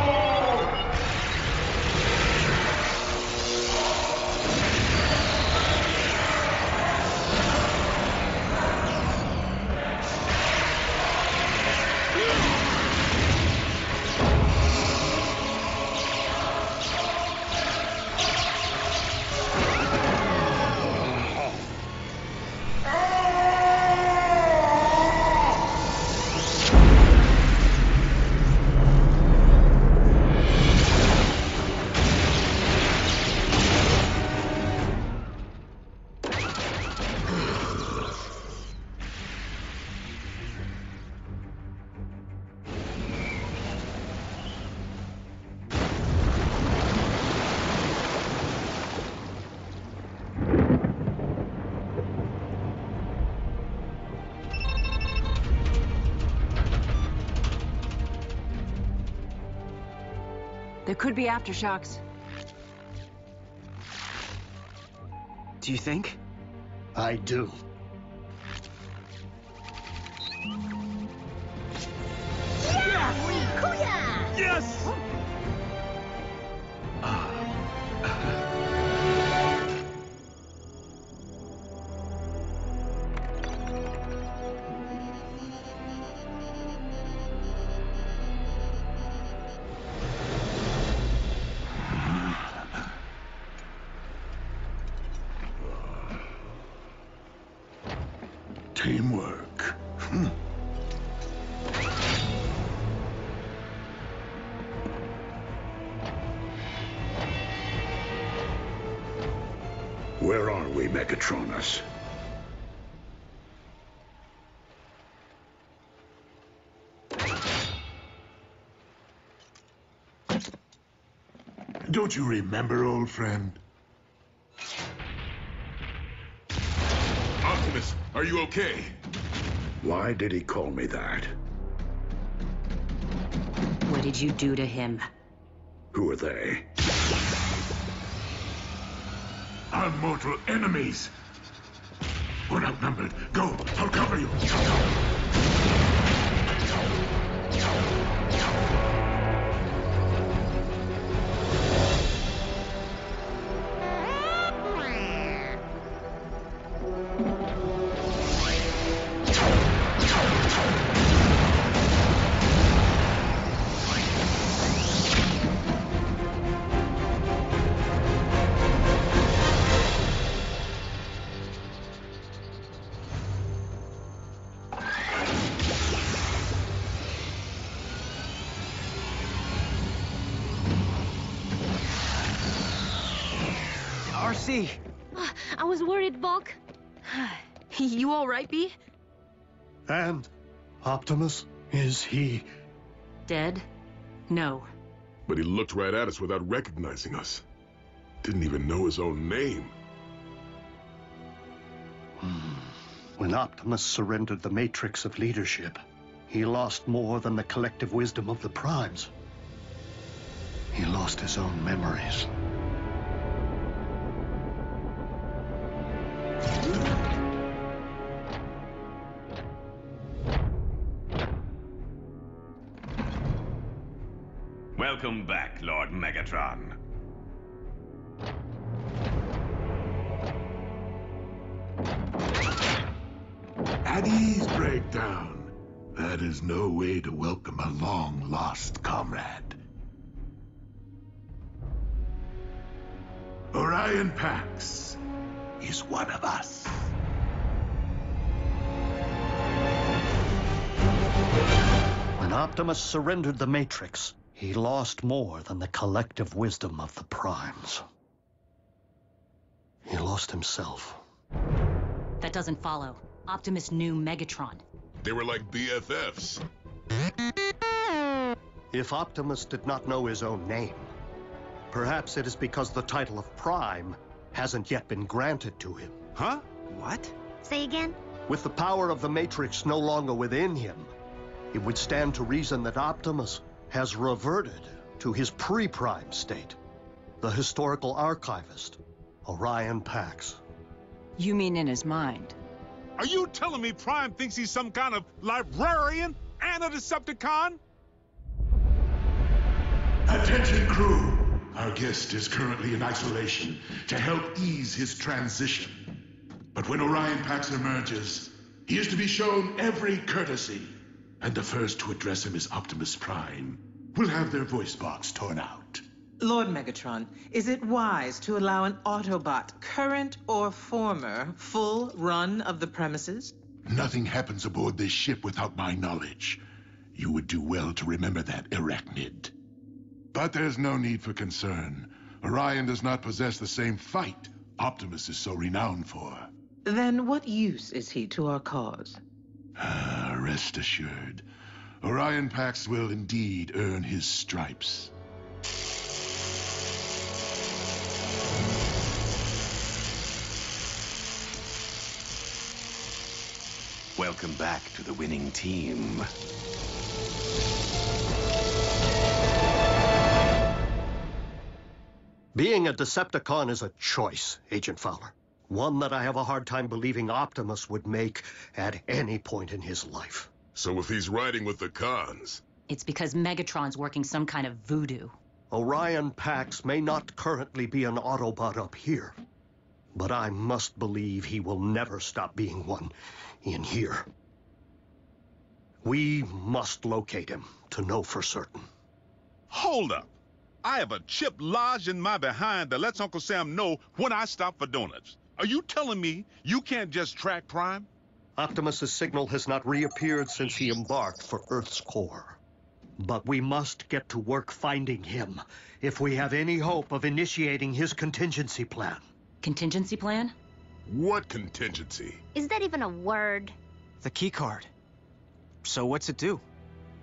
[SPEAKER 13] There could be aftershocks.
[SPEAKER 7] Do you think?
[SPEAKER 3] I do.
[SPEAKER 15] Yes!
[SPEAKER 5] Teamwork.
[SPEAKER 1] Where are we, Megatronus?
[SPEAKER 5] Don't you remember, old friend?
[SPEAKER 4] Optimus, are you okay?
[SPEAKER 1] Why did he call me that?
[SPEAKER 2] What did you do to him?
[SPEAKER 1] Who are they?
[SPEAKER 5] Our mortal enemies. We're outnumbered. Go, I'll cover you.
[SPEAKER 7] RC!
[SPEAKER 8] I was worried, Bulk.
[SPEAKER 9] You all right, B?
[SPEAKER 3] And Optimus, is he...
[SPEAKER 2] Dead? No.
[SPEAKER 4] But he looked right at us without recognizing us. Didn't even know his own name.
[SPEAKER 3] When Optimus surrendered the Matrix of Leadership, he lost more than the collective wisdom of the Primes. He lost his own memories.
[SPEAKER 6] Welcome back, Lord Megatron.
[SPEAKER 5] At ease, Breakdown. That is no way to welcome a long-lost comrade. Orion Pax is one of us.
[SPEAKER 3] When Optimus surrendered the Matrix, he lost more than the collective wisdom of the Primes. He lost himself.
[SPEAKER 2] That doesn't follow. Optimus knew Megatron.
[SPEAKER 4] They were like BFFs.
[SPEAKER 3] If Optimus did not know his own name, perhaps it is because the title of Prime hasn't yet been granted to him.
[SPEAKER 7] Huh? What?
[SPEAKER 8] Say again?
[SPEAKER 3] With the power of the Matrix no longer within him, it would stand to reason that Optimus has reverted to his pre-Prime state. The historical archivist, Orion Pax.
[SPEAKER 13] You mean in his mind?
[SPEAKER 15] Are you telling me Prime thinks he's some kind of librarian and a Decepticon?
[SPEAKER 5] Attention, crew! Our guest is currently in isolation to help ease his transition. But when Orion Pax emerges, he is to be shown every courtesy. And the first to address him is Optimus Prime. We'll have their voice box torn out.
[SPEAKER 11] Lord Megatron, is it wise to allow an Autobot, current or former, full run of the premises?
[SPEAKER 5] Nothing happens aboard this ship without my knowledge. You would do well to remember that, Arachnid. But there's no need for concern. Orion does not possess the same fight Optimus is so renowned for.
[SPEAKER 11] Then what use is he to our cause?
[SPEAKER 5] Rest assured, Orion Pax will indeed earn his stripes.
[SPEAKER 17] Welcome back to the winning team.
[SPEAKER 3] Being a Decepticon is a choice, Agent Fowler. One that I have a hard time believing Optimus would make at any point in his life.
[SPEAKER 4] So if he's riding with the cons...
[SPEAKER 2] It's because Megatron's working some kind of voodoo.
[SPEAKER 3] Orion Pax may not currently be an Autobot up here, but I must believe he will never stop being one in here. We must locate him to know for certain.
[SPEAKER 15] Hold up. I have a chip lodged in my behind that lets Uncle Sam know when I stop for donuts. Are you telling me you can't just track Prime?
[SPEAKER 3] Optimus's signal has not reappeared since he embarked for Earth's core. But we must get to work finding him if we have any hope of initiating his contingency plan.
[SPEAKER 2] Contingency plan?
[SPEAKER 4] What contingency?
[SPEAKER 8] Is that even a word?
[SPEAKER 7] The keycard. So what's it do?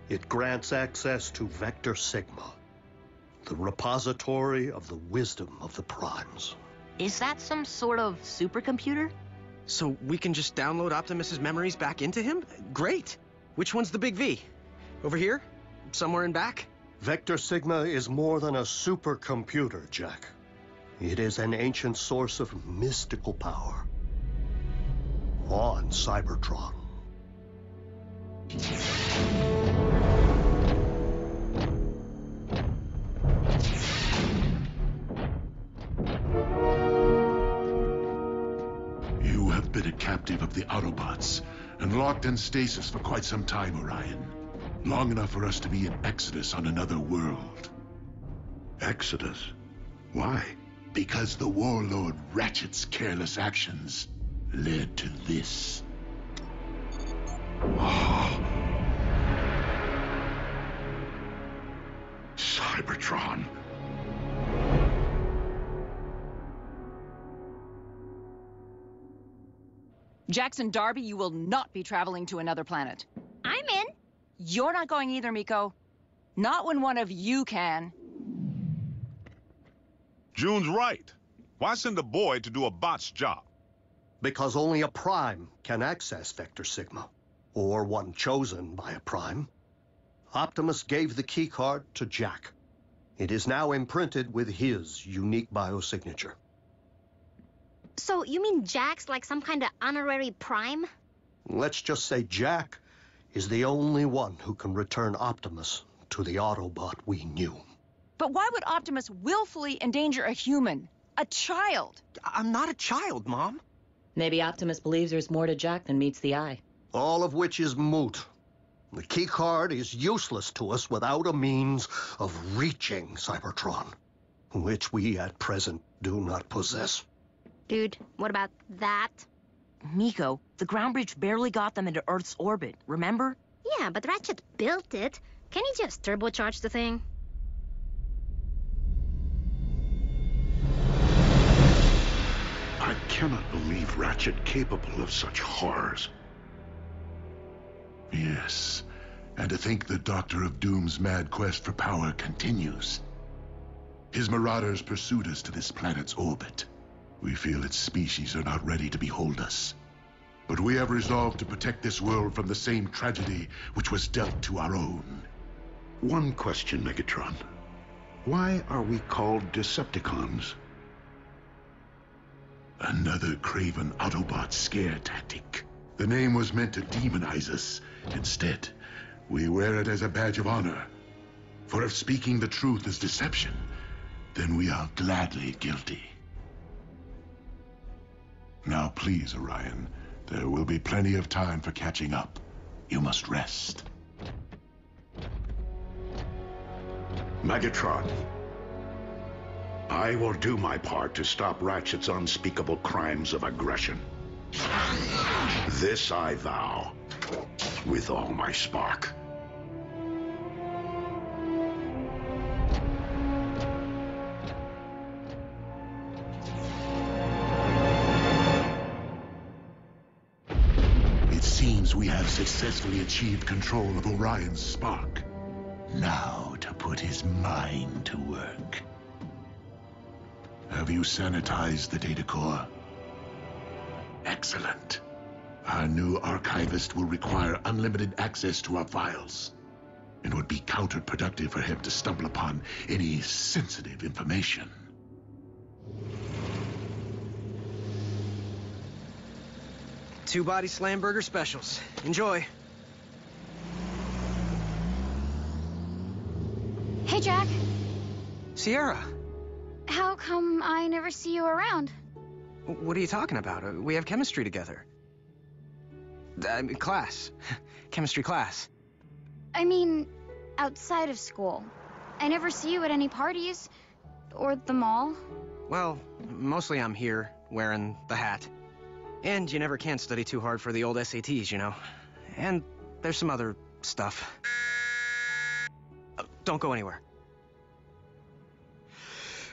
[SPEAKER 3] It grants access to Vector Sigma, the repository of the wisdom of the Primes.
[SPEAKER 9] Is that some sort of supercomputer?
[SPEAKER 7] So we can just download Optimus's memories back into him? Great! Which one's the big V? Over here? Somewhere in back?
[SPEAKER 3] Vector Sigma is more than a supercomputer, Jack. It is an ancient source of mystical power. On Cybertron.
[SPEAKER 5] You have been a captive of the Autobots and locked in stasis for quite some time, Orion. Long enough for us to be in Exodus on another world.
[SPEAKER 1] Exodus? Why?
[SPEAKER 5] Because the warlord Ratchet's careless actions led to this.
[SPEAKER 1] Cybertron.
[SPEAKER 13] Jackson Darby, you will not be traveling to another planet.
[SPEAKER 8] I'm in.
[SPEAKER 13] You're not going either, Miko. Not when one of you can.
[SPEAKER 15] June's right. Why send a boy to do a bot's job?
[SPEAKER 3] Because only a Prime can access Vector Sigma, or one chosen by a Prime. Optimus gave the keycard to Jack. It is now imprinted with his unique biosignature.
[SPEAKER 8] So you mean Jack's like some kind of honorary Prime?
[SPEAKER 3] Let's just say Jack is the only one who can return Optimus to the Autobot we knew.
[SPEAKER 13] But why would Optimus willfully endanger a human? A child?
[SPEAKER 7] I'm not a child, Mom.
[SPEAKER 2] Maybe Optimus believes there's more to Jack than meets the eye.
[SPEAKER 3] All of which is moot. The keycard is useless to us without a means of reaching Cybertron, which we at present do not possess.
[SPEAKER 8] Dude, what about that?
[SPEAKER 9] Miko, the ground bridge barely got them into Earth's orbit, remember?
[SPEAKER 8] Yeah, but Ratchet built it. Can he just turbocharge the thing?
[SPEAKER 1] I cannot believe Ratchet capable of such horrors.
[SPEAKER 5] Yes, And to think the Doctor of Doom's mad quest for power continues. His marauders pursued us to this planet's orbit. We feel its species are not ready to behold us. But we have resolved to protect this world from the same tragedy which was dealt to our own.
[SPEAKER 1] One question, Megatron. Why are we called Decepticons?
[SPEAKER 5] Another craven Autobot scare tactic. The name was meant to demonize us. Instead, we wear it as a badge of honor. For if speaking the truth is deception, then we are gladly guilty. Now please, Orion, there will be plenty of time for catching up. You must rest.
[SPEAKER 1] Megatron, I will do my part to stop Ratchet's unspeakable crimes of aggression. This I vow, with all my spark.
[SPEAKER 5] It seems we have successfully achieved control of Orion's spark. Now to put his mind to work. Have you sanitized the data core? Excellent. Our new archivist will require unlimited access to our files. It would be counterproductive for him to stumble upon any sensitive information.
[SPEAKER 7] Two-body slam burger specials. Enjoy.
[SPEAKER 18] Hey, Jack.
[SPEAKER 7] Sierra.
[SPEAKER 18] How come I never see you around?
[SPEAKER 7] What are you talking about? We have chemistry together. I mean, class. Chemistry class.
[SPEAKER 18] I mean, outside of school. I never see you at any parties. Or the mall.
[SPEAKER 7] Well, mostly I'm here, wearing the hat. And you never can study too hard for the old SATs, you know. And there's some other stuff. Don't go anywhere.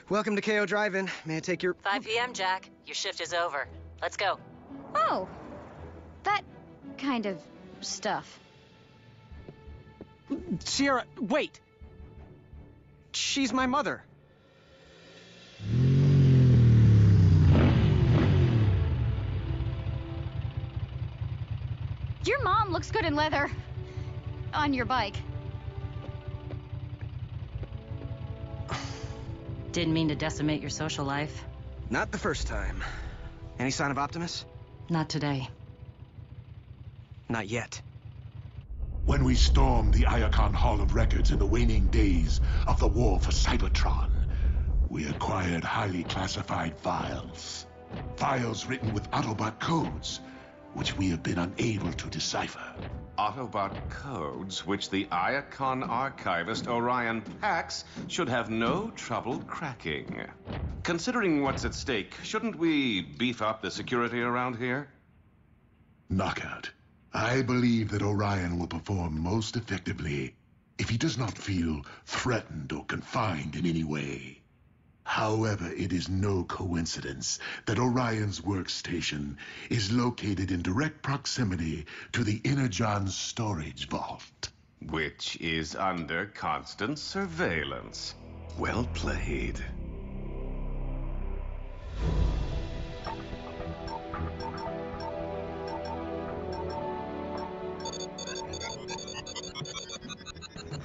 [SPEAKER 7] Welcome to KO Drive-In. May I take your...
[SPEAKER 19] 5 p.m., Jack. Your shift is over. Let's go.
[SPEAKER 18] Oh. That kind of stuff.
[SPEAKER 7] Sierra, wait! She's my mother.
[SPEAKER 18] Your mom looks good in leather. On your bike.
[SPEAKER 2] Didn't mean to decimate your social life.
[SPEAKER 7] Not the first time. Any sign of Optimus?
[SPEAKER 2] Not today.
[SPEAKER 7] Not yet.
[SPEAKER 5] When we stormed the Iacon Hall of Records in the waning days of the war for Cybertron, we acquired highly classified files. Files written with Autobot codes, which we have been unable to decipher.
[SPEAKER 6] Autobot codes which the Iacon archivist Orion Pax should have no trouble cracking. Considering what's at stake, shouldn't we beef up the security around here?
[SPEAKER 5] Knockout. I believe that Orion will perform most effectively if he does not feel threatened or confined in any way. However, it is no coincidence that Orion's workstation is located in direct proximity to the Energon storage vault.
[SPEAKER 6] Which is under constant surveillance.
[SPEAKER 17] Well played.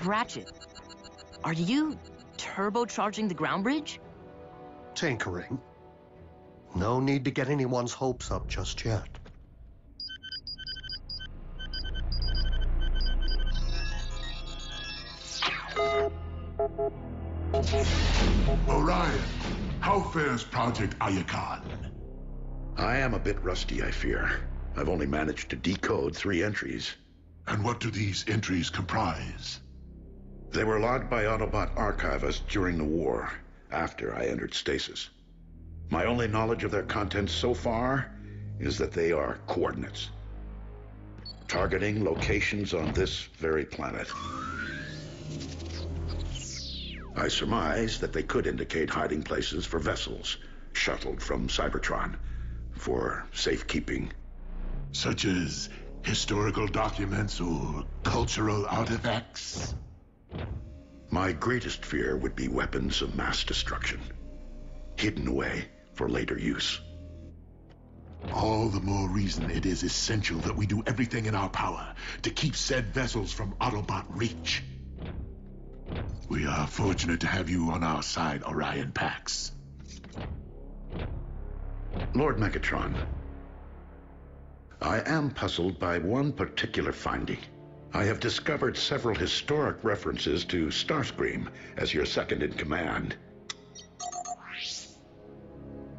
[SPEAKER 9] Ratchet, are you turbocharging the ground bridge?
[SPEAKER 3] Tinkering. No need to get anyone's hopes up just yet.
[SPEAKER 5] Orion, how fares Project Iacon?
[SPEAKER 1] I am a bit rusty, I fear. I've only managed to decode 3 entries.
[SPEAKER 5] And what do these entries comprise?
[SPEAKER 1] They were logged by Autobot archivists during the war, after I entered stasis. My only knowledge of their contents so far is that they are coordinates, targeting locations on this very planet. I surmise that they could indicate hiding places for vessels shuttled from Cybertron for safekeeping.
[SPEAKER 5] Such as Historical documents or cultural artifacts?
[SPEAKER 1] My greatest fear would be weapons of mass destruction, hidden away for later use.
[SPEAKER 5] All the more reason it is essential that we do everything in our power to keep said vessels from Autobot reach. We are fortunate to have you on our side, Orion Pax.
[SPEAKER 1] Lord Megatron, I am puzzled by one particular finding. I have discovered several historic references to Starscream as your second in command.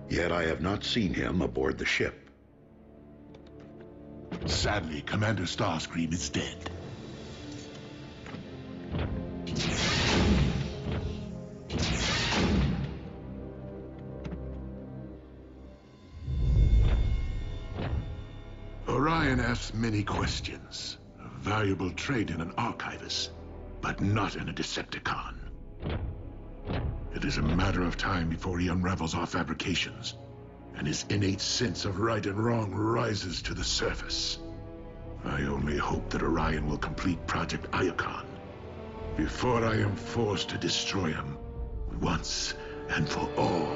[SPEAKER 1] Yet I have not seen him aboard the ship.
[SPEAKER 5] Sadly, Commander Starscream is dead. Orion asks many questions. A valuable trait in an archivist, but not in a Decepticon. It is a matter of time before he unravels our fabrications, and his innate sense of right and wrong rises to the surface. I only hope that Orion will complete Project Iacon before I am forced to destroy him once and for all.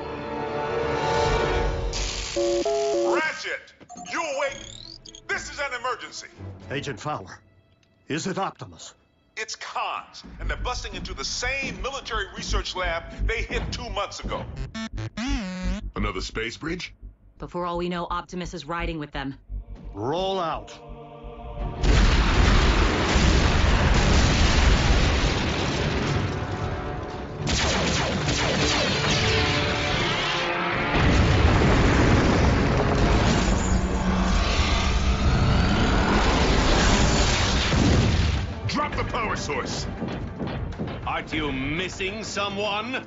[SPEAKER 10] Ratchet! You awake? This is an emergency.
[SPEAKER 3] Agent Fowler, is it Optimus?
[SPEAKER 10] It's Khans, and they're busting into the same military research lab they hit 2 months ago.
[SPEAKER 5] Another space bridge?
[SPEAKER 2] But for all we know, Optimus is riding with them.
[SPEAKER 3] Roll out.
[SPEAKER 5] Drop the power source!
[SPEAKER 6] Aren't you missing someone?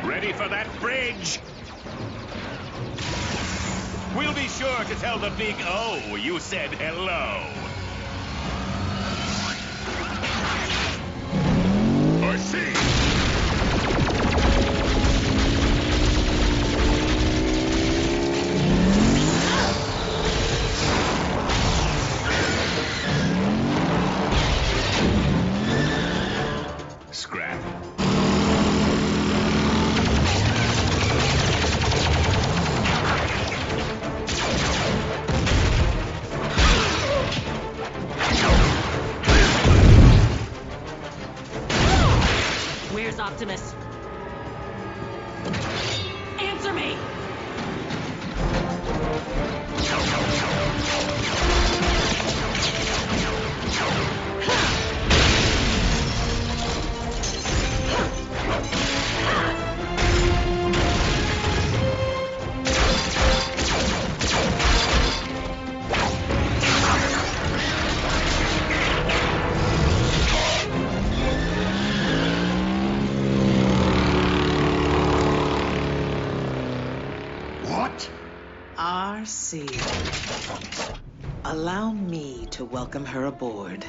[SPEAKER 6] Ready for that bridge? We'll be sure to tell the big O you said hello.
[SPEAKER 5] I see!
[SPEAKER 6] Scrap.
[SPEAKER 2] Where's Optimus? Answer me!
[SPEAKER 11] RC. Allow me to welcome her aboard.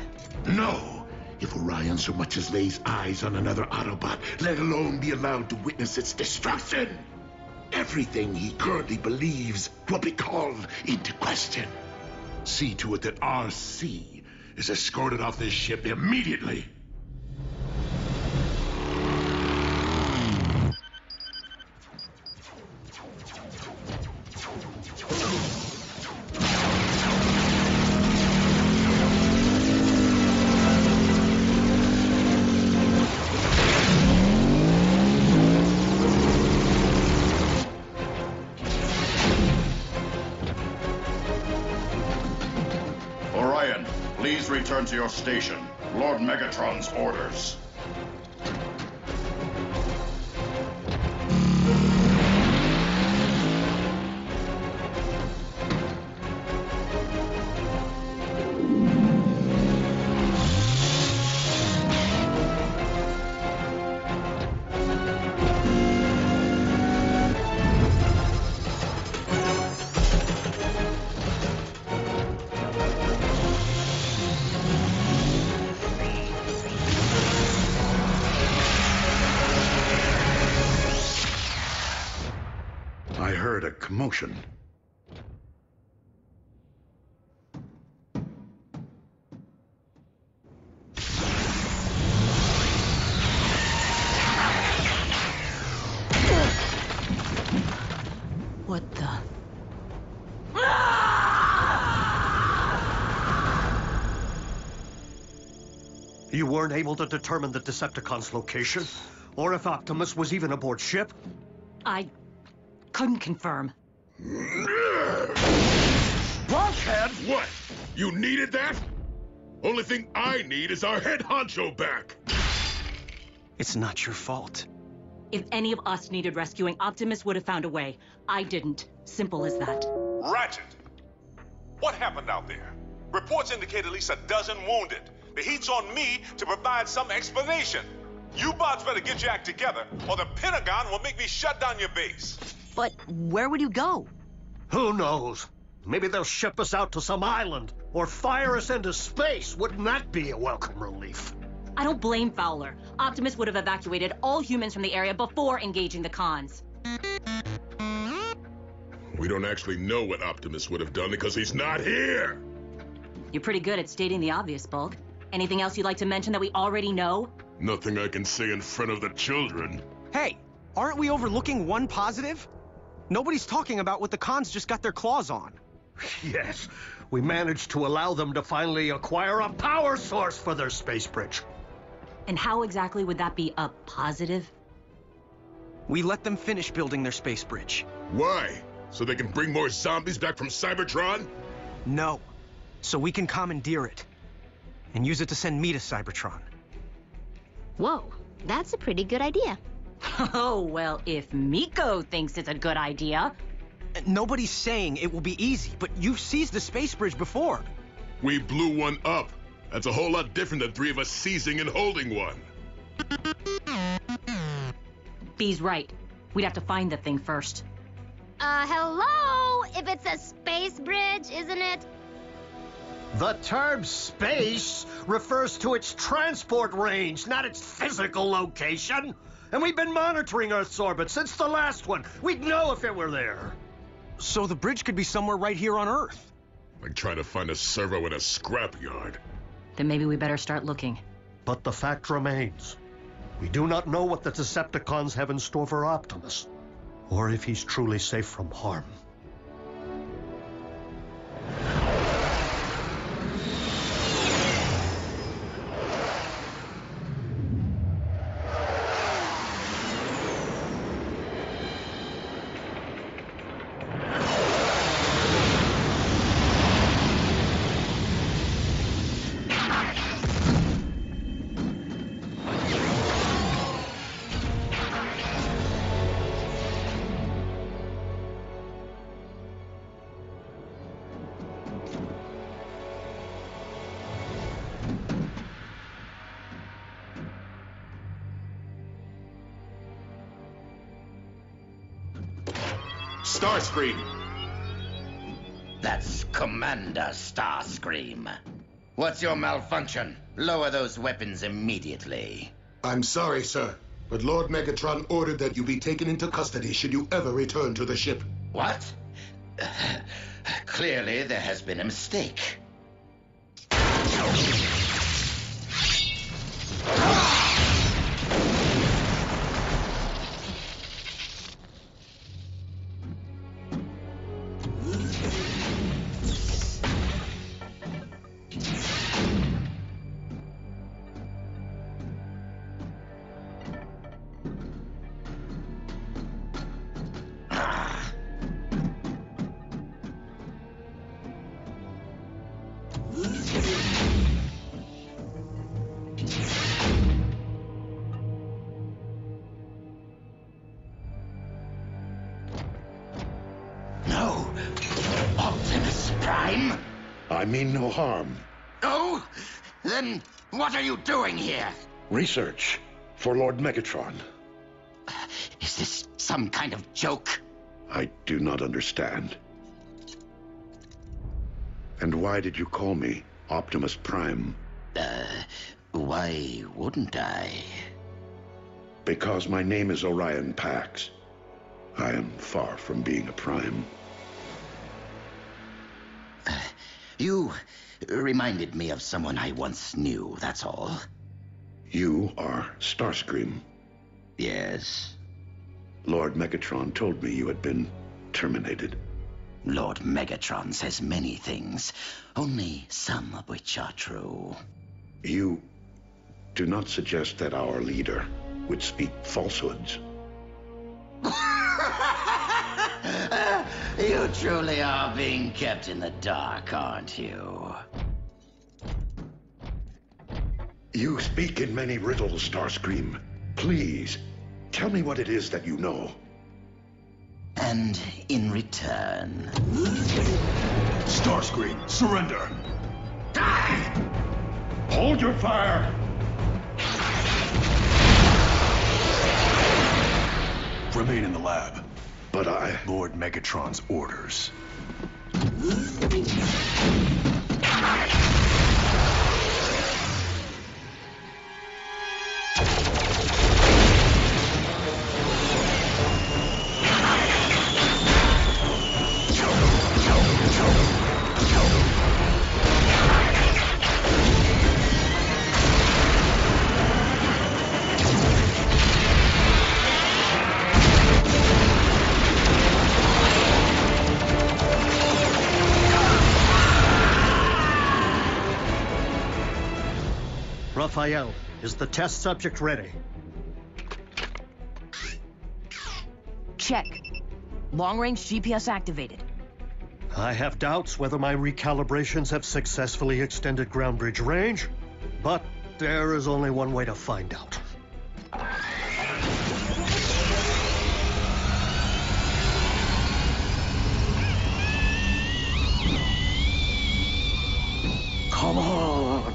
[SPEAKER 5] No! If Orion so much as lays eyes on another Autobot, let alone be allowed to witness its destruction, everything he currently believes will be called into question. See to it that RC is escorted off this ship immediately.
[SPEAKER 20] Orion, please return to your station. Lord Megatron's orders.
[SPEAKER 1] commotion.
[SPEAKER 2] What the?
[SPEAKER 3] You weren't able to determine the Decepticons' location? Or if Optimus was even aboard ship?
[SPEAKER 2] I couldn't confirm.
[SPEAKER 4] Blockhead? What? You needed that? Only thing I need is our head honcho back.
[SPEAKER 7] It's not your fault.
[SPEAKER 2] If any of us needed rescuing, Optimus would have found a way. I didn't. Simple as that.
[SPEAKER 10] Ratchet! What happened out there? Reports indicate at least a dozen wounded. The heat's on me to provide some explanation. You bots better get your act together, or the Pentagon will make me shut down your base.
[SPEAKER 9] But where would you go?
[SPEAKER 3] Who knows? Maybe they'll ship us out to some island, or fire us into space. Wouldn't that be a welcome relief?
[SPEAKER 2] I don't blame Fowler. Optimus would have evacuated all humans from the area before engaging the cons.
[SPEAKER 4] We don't actually know what Optimus would have done because he's not here.
[SPEAKER 2] You're pretty good at stating the obvious, Bulk. Anything else you'd like to mention that we already know?
[SPEAKER 4] Nothing I can say in front of the children.
[SPEAKER 7] Hey, aren't we overlooking one positive? Nobody's talking about what the cons just got their claws on.
[SPEAKER 3] Yes, we managed to allow them to finally acquire a power source for their space bridge.
[SPEAKER 2] And how exactly would that be a positive?
[SPEAKER 7] We let them finish building their space bridge.
[SPEAKER 4] Why? So they can bring more zombies back from Cybertron?
[SPEAKER 7] No. So we can commandeer it. And use it to send me to Cybertron.
[SPEAKER 8] Whoa, that's a pretty good idea.
[SPEAKER 2] Oh, well, if Miko thinks it's a good idea.
[SPEAKER 7] Nobody's saying it will be easy, but you've seized the space bridge before.
[SPEAKER 4] We blew one up. That's a whole lot different than three of us seizing and holding one.
[SPEAKER 2] B's right. We'd have to find the thing first.
[SPEAKER 8] Hello? If it's a space bridge, isn't it?
[SPEAKER 3] The term space refers to its transport range, not its physical location. And we've been monitoring Earth's orbit since the last one. We'd know if it were there.
[SPEAKER 7] So the bridge could be somewhere right here on Earth.
[SPEAKER 4] Like trying to find a servo in a scrapyard.
[SPEAKER 2] Then maybe we better start looking.
[SPEAKER 3] But the fact remains, we do not know what the Decepticons have in store for Optimus, or if he's truly safe from harm.
[SPEAKER 20] Starscream! That's Commander Starscream. What's your malfunction? Lower those weapons immediately.
[SPEAKER 21] I'm sorry, sir, but Lord Megatron ordered that you be taken into custody should you ever return to the ship.
[SPEAKER 20] What? Clearly there has been a mistake. No! Optimus Prime?
[SPEAKER 1] I mean no harm.
[SPEAKER 20] Oh? Then what are you doing here?
[SPEAKER 1] Research for Lord Megatron.
[SPEAKER 20] Is this some kind of joke?
[SPEAKER 1] I do not understand. And why did you call me Optimus Prime?
[SPEAKER 20] Why wouldn't I?
[SPEAKER 1] Because my name is Orion Pax. I am far from being a Prime.
[SPEAKER 20] You reminded me of someone I once knew, that's all.
[SPEAKER 1] You are Starscream.
[SPEAKER 20] Yes.
[SPEAKER 1] Lord Megatron told me you had been terminated.
[SPEAKER 20] Lord Megatron says many things, only some of which are true.
[SPEAKER 1] You do not suggest that our leader would speak falsehoods.
[SPEAKER 20] You truly are being kept in the dark, aren't you?
[SPEAKER 1] You speak in many riddles, Starscream. Please, tell me what it is that you know.
[SPEAKER 20] And in return...
[SPEAKER 5] Starscream, surrender!
[SPEAKER 1] Hold your fire!
[SPEAKER 5] Remain in the lab.
[SPEAKER 1] But I...
[SPEAKER 5] Lord Megatron's orders.
[SPEAKER 3] Raphael, is the test subject ready?
[SPEAKER 9] Check. Long-range GPS activated.
[SPEAKER 3] I have doubts whether my recalibrations have successfully extended ground bridge range, but there is only one way to find out. Come on!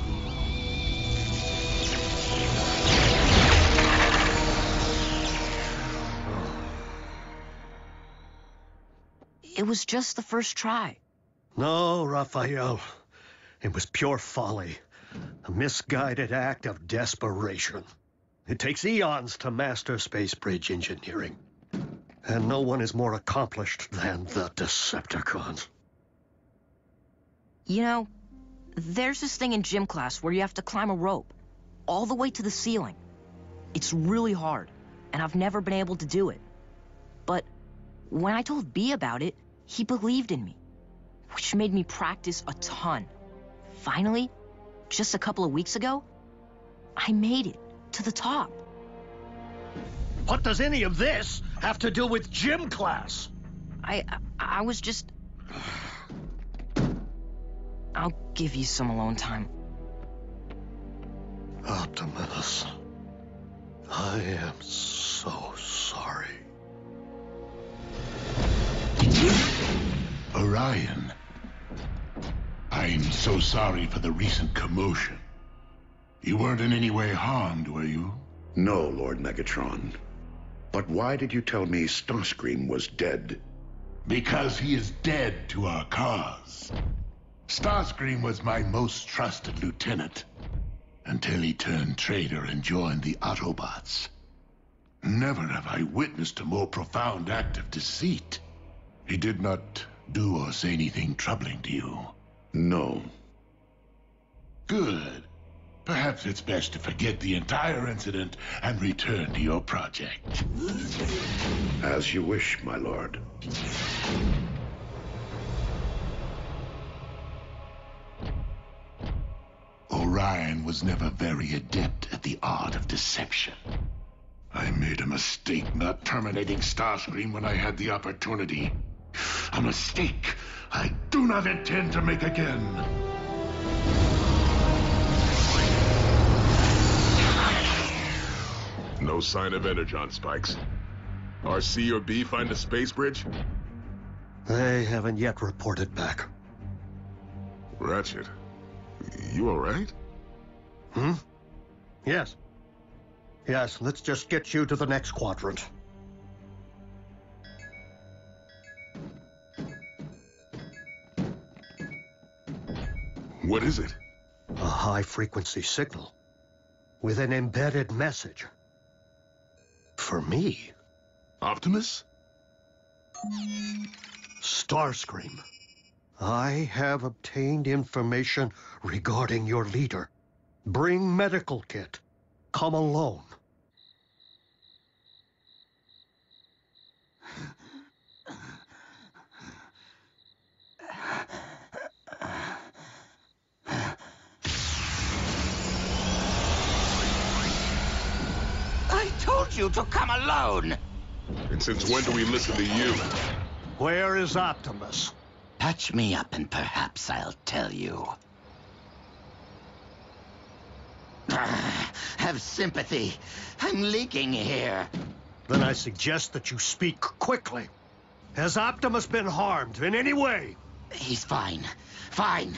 [SPEAKER 9] It was just the first try.
[SPEAKER 3] No, Raphael. It was pure folly. A misguided act of desperation. It takes eons to master space bridge engineering. And no one is more accomplished than the Decepticons.
[SPEAKER 9] You know, there's this thing in gym class where you have to climb a rope all the way to the ceiling. It's really hard, and I've never been able to do it. But when I told B about it, he believed in me, which made me practice a ton. Finally, just a couple of weeks ago, I made it to the top.
[SPEAKER 3] What does any of this have to do with gym class?
[SPEAKER 9] I was just... I'll give you some alone time.
[SPEAKER 3] Optimus, I am so sorry.
[SPEAKER 5] Orion, I'm so sorry for the recent commotion. You weren't in any way harmed, were you?
[SPEAKER 1] No, Lord Megatron. But why did you tell me Starscream was dead?
[SPEAKER 5] Because he is dead to our cause. Starscream was my most trusted lieutenant, until he turned traitor and joined the Autobots. Never have I witnessed a more profound act of deceit. He did not do or say anything troubling to you?
[SPEAKER 1] No.
[SPEAKER 5] Good. Perhaps it's best to forget the entire incident and return to your project.
[SPEAKER 1] As you wish, my lord.
[SPEAKER 5] Orion was never very adept at the art of deception. I made a mistake not terminating Starscream when I had the opportunity. A mistake I do not intend to make again.
[SPEAKER 4] No sign of Energon spikes. RC or B find the space bridge?
[SPEAKER 3] They haven't yet reported back.
[SPEAKER 4] Ratchet, you all right?
[SPEAKER 3] Yes. Yes, let's just get you to the next quadrant.
[SPEAKER 4] What is it?
[SPEAKER 3] A high-frequency signal with an embedded message. For me.
[SPEAKER 4] Optimus?
[SPEAKER 3] Starscream, I have obtained information regarding your leader. Bring medical kit. Come alone.
[SPEAKER 20] I told you to come alone!
[SPEAKER 4] And since when do we listen to you?
[SPEAKER 3] Where is Optimus?
[SPEAKER 20] Patch me up and perhaps I'll tell you. Have sympathy. I'm leaking here.
[SPEAKER 3] Then I suggest that you speak quickly. Has Optimus been harmed in any way?
[SPEAKER 20] He's fine. Fine.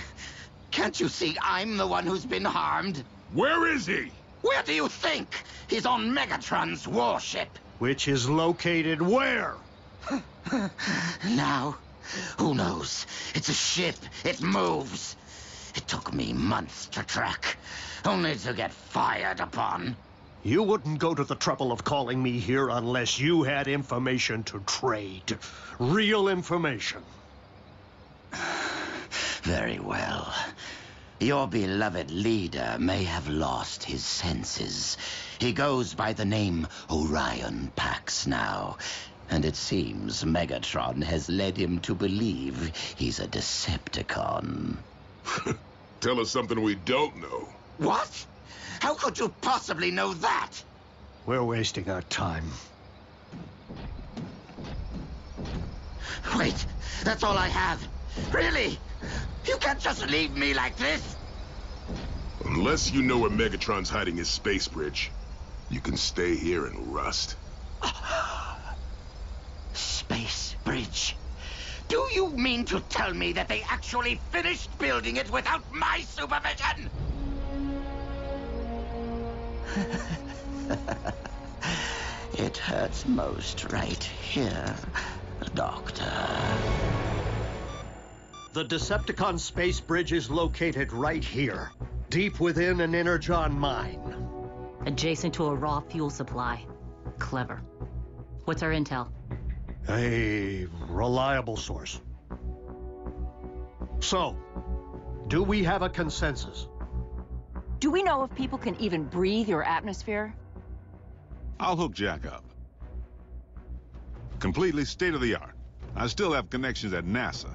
[SPEAKER 20] Can't you see I'm the one who's been harmed?
[SPEAKER 4] Where is he?
[SPEAKER 20] Where do you think? He's on Megatron's warship.
[SPEAKER 3] Which is located where?
[SPEAKER 20] Now, who knows? It's a ship. It moves. It took me months to track, only to get fired upon.
[SPEAKER 3] You wouldn't go to the trouble of calling me here unless you had information to trade. Real information.
[SPEAKER 20] Very well. Your beloved leader may have lost his senses. He goes by the name Orion Pax now, and it seems Megatron has led him to believe he's a Decepticon.
[SPEAKER 4] Tell us something we don't know.
[SPEAKER 20] What? How could you possibly know that?
[SPEAKER 3] We're wasting our time.
[SPEAKER 20] Wait, that's all I have. Really? You can't just leave me like this.
[SPEAKER 4] Unless you know where Megatron's hiding his space bridge, you can stay here and rust.
[SPEAKER 20] Space bridge? Do you mean to tell me that they actually finished building it without my supervision? It hurts most right here, Doctor.
[SPEAKER 3] The Decepticon space bridge is located right here, deep within an Energon mine.
[SPEAKER 2] Adjacent to a raw fuel supply. Clever. What's our intel?
[SPEAKER 3] A reliable source. So, do we have a consensus?
[SPEAKER 13] Do we know if people can even breathe your atmosphere?
[SPEAKER 15] I'll hook Jack up. Completely state-of-the-art. I still have connections at NASA.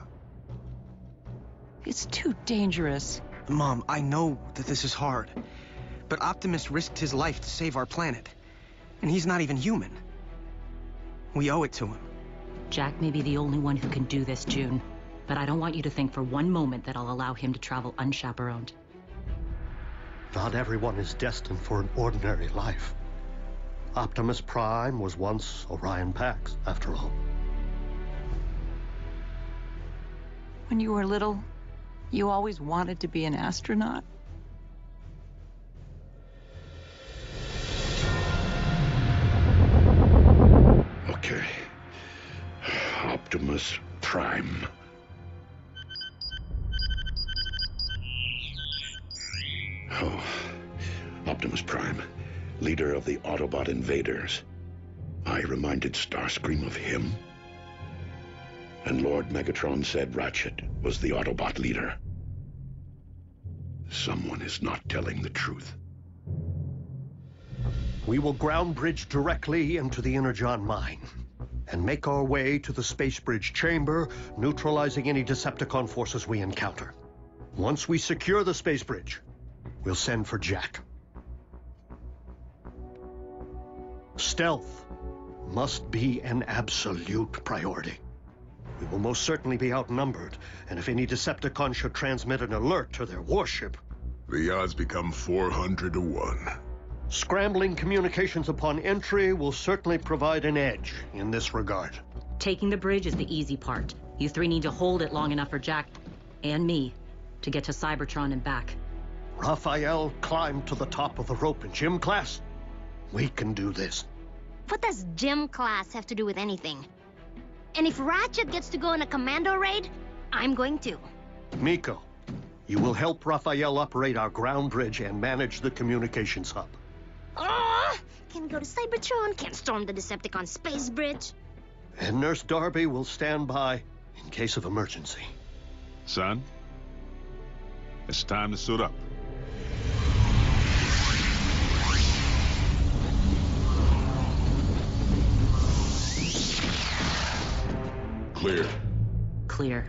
[SPEAKER 13] It's too dangerous.
[SPEAKER 7] Mom, I know that this is hard, but Optimus risked his life to save our planet, and he's not even human. We owe it to him.
[SPEAKER 2] Jack may be the only one who can do this, June. But I don't want you to think for one moment that I'll allow him to travel unchaperoned.
[SPEAKER 3] Not everyone is destined for an ordinary life. Optimus Prime was once Orion Pax, after all.
[SPEAKER 13] When you were little, you always wanted to be an astronaut?
[SPEAKER 1] Okay. Optimus Prime. Oh, Optimus Prime, leader of the Autobot invaders. I reminded Starscream of him. And Lord Megatron said Ratchet was the Autobot leader. Someone is not telling the truth.
[SPEAKER 3] We will ground bridge directly into the Energon mine and make our way to the space bridge chamber, neutralizing any Decepticon forces we encounter. Once we secure the space bridge, we'll send for Jack. Stealth must be an absolute priority. We will most certainly be outnumbered, and if any Decepticon should transmit an alert to their warship...
[SPEAKER 4] The odds become 400 to 1.
[SPEAKER 3] Scrambling communications upon entry will certainly provide an edge in this regard.
[SPEAKER 2] Taking the bridge is the easy part. You three need to hold it long enough for Jack and me to get to Cybertron and back.
[SPEAKER 3] Raphael climbed to the top of the rope in gym class. We can do this.
[SPEAKER 8] What does gym class have to do with anything? And if Ratchet gets to go on a commando raid, I'm going to.
[SPEAKER 3] Miko, you will help Raphael operate our ground bridge and manage the communications hub.
[SPEAKER 8] Can't go to Cybertron, can't storm the Decepticon space bridge.
[SPEAKER 3] And Nurse Darby will stand by in case of emergency.
[SPEAKER 15] Son, it's time to suit up.
[SPEAKER 4] Clear.
[SPEAKER 2] Clear.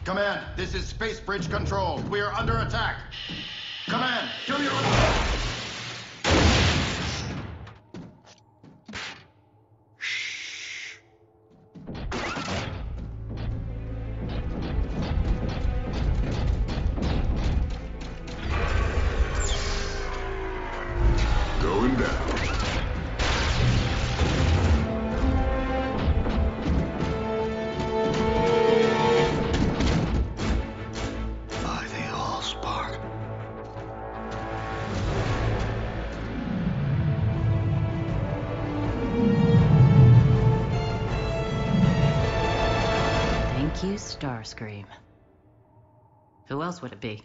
[SPEAKER 12] Command, this is Space Bridge Control. We are under attack. Command, do your...
[SPEAKER 4] Going down.
[SPEAKER 3] By the Allspark.
[SPEAKER 2] Thank you, Starscream. Who else would it be?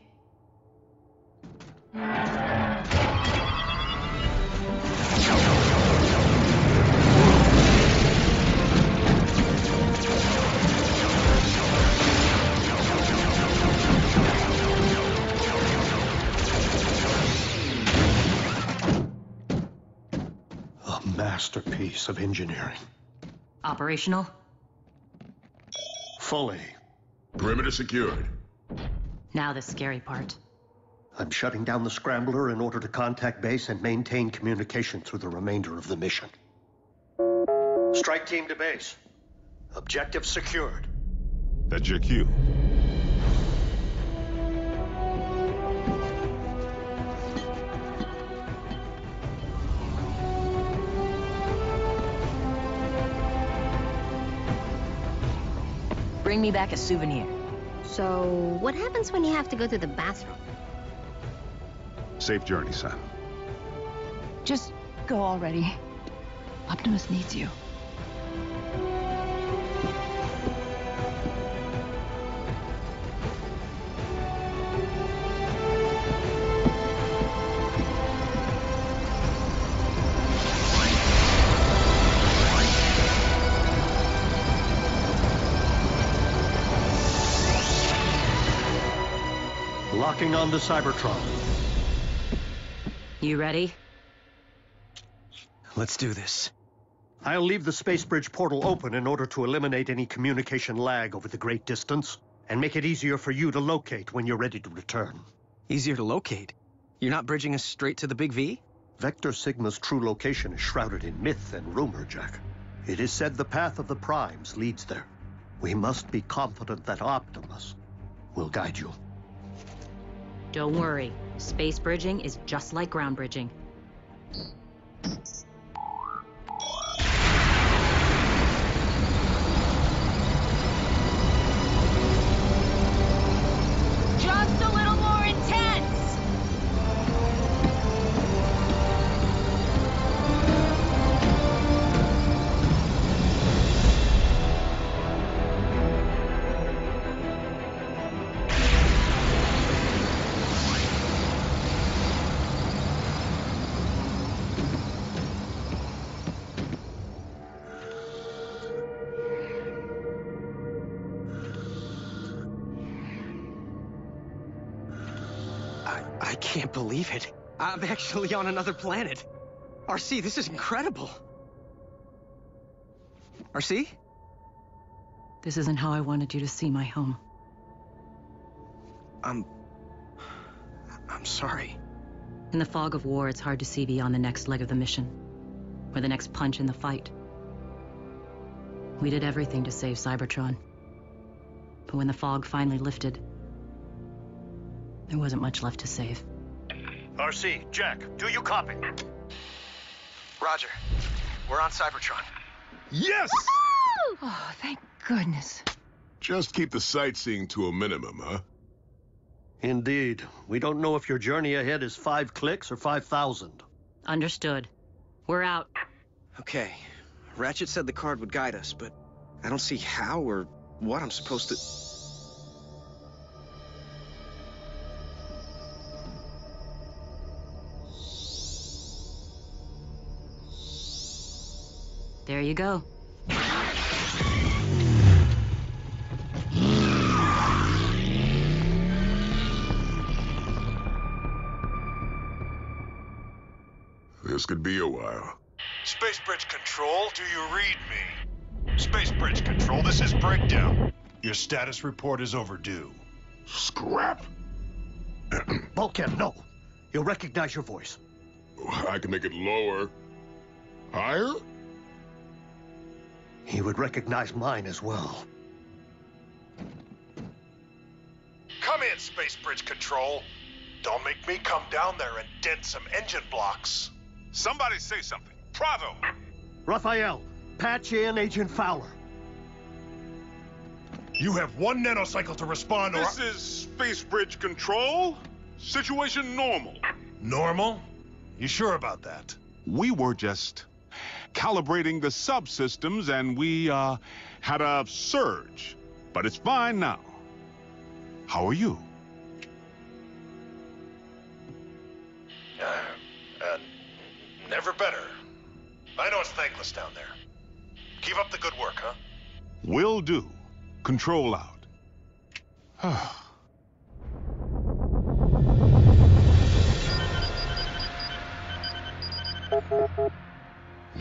[SPEAKER 3] A masterpiece of engineering.
[SPEAKER 2] Operational?
[SPEAKER 3] Fully.
[SPEAKER 4] Perimeter secured.
[SPEAKER 2] Now the scary part.
[SPEAKER 3] I'm shutting down the Scrambler in order to contact base and maintain communication through the remainder of the mission. Strike team to base. Objective secured.
[SPEAKER 15] That's your cue.
[SPEAKER 9] Bring me back a souvenir.
[SPEAKER 8] So, what happens when you have to go to the bathroom?
[SPEAKER 15] Safe journey, son.
[SPEAKER 13] Just go already. Optimus needs you.
[SPEAKER 3] Locking on to Cybertron.
[SPEAKER 2] You ready?
[SPEAKER 7] Let's do this.
[SPEAKER 3] I'll leave the space bridge portal open in order to eliminate any communication lag over the great distance, and make it easier for you to locate when you're ready to return.
[SPEAKER 7] Easier to locate? You're not bridging us straight to the Big V?
[SPEAKER 3] Vector Sigma's true location is shrouded in myth and rumor, Jack. It is said the path of the Primes leads there. We must be confident that Optimus will guide you.
[SPEAKER 2] Don't worry. Space bridging is just like ground bridging.
[SPEAKER 9] Just a little more intense!
[SPEAKER 7] I can't believe it. I'm actually on another planet. RC, this is incredible. RC?
[SPEAKER 2] This isn't how I wanted you to see my home.
[SPEAKER 7] I'm sorry.
[SPEAKER 2] In the fog of war, it's hard to see beyond the next leg of the mission, or the next punch in the fight. We did everything to save Cybertron. But when the fog finally lifted, there wasn't much left to save.
[SPEAKER 3] RC, Jack, do you copy?
[SPEAKER 7] Roger. We're on Cybertron.
[SPEAKER 4] Yes!
[SPEAKER 13] Oh, thank goodness.
[SPEAKER 4] Just keep the sightseeing to a minimum, huh?
[SPEAKER 3] Indeed. We don't know if your journey ahead is 5 clicks or 5,000.
[SPEAKER 2] Understood. We're out.
[SPEAKER 7] Okay. Ratchet said the card would guide us, but I don't see how or what I'm supposed to...
[SPEAKER 2] There you go.
[SPEAKER 4] This could be a while.
[SPEAKER 14] Space Bridge Control, do you read me? Space Bridge Control, this is Breakdown. Your status report is overdue.
[SPEAKER 1] Scrap.
[SPEAKER 3] Bulkhead, no. He'll recognize your voice.
[SPEAKER 4] I can make it lower. Higher?
[SPEAKER 3] He would recognize mine as well.
[SPEAKER 14] Come in, Space Bridge Control. Don't make me come down there and dent some engine blocks.
[SPEAKER 10] Somebody say something. Pronto!
[SPEAKER 3] Raphael, patch in Agent Fowler.
[SPEAKER 14] You have 1 nanocycle to respond or...
[SPEAKER 4] This is Space Bridge Control. Situation normal.
[SPEAKER 14] Normal? You sure about that?
[SPEAKER 15] We were just calibrating the subsystems and we had a surge. But it's fine now. How are you?
[SPEAKER 14] Never better. I know it's thankless down there. Keep up the good work, huh?
[SPEAKER 15] Will do. Control out.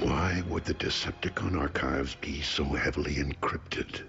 [SPEAKER 1] Why would the Decepticon archives be so heavily encrypted?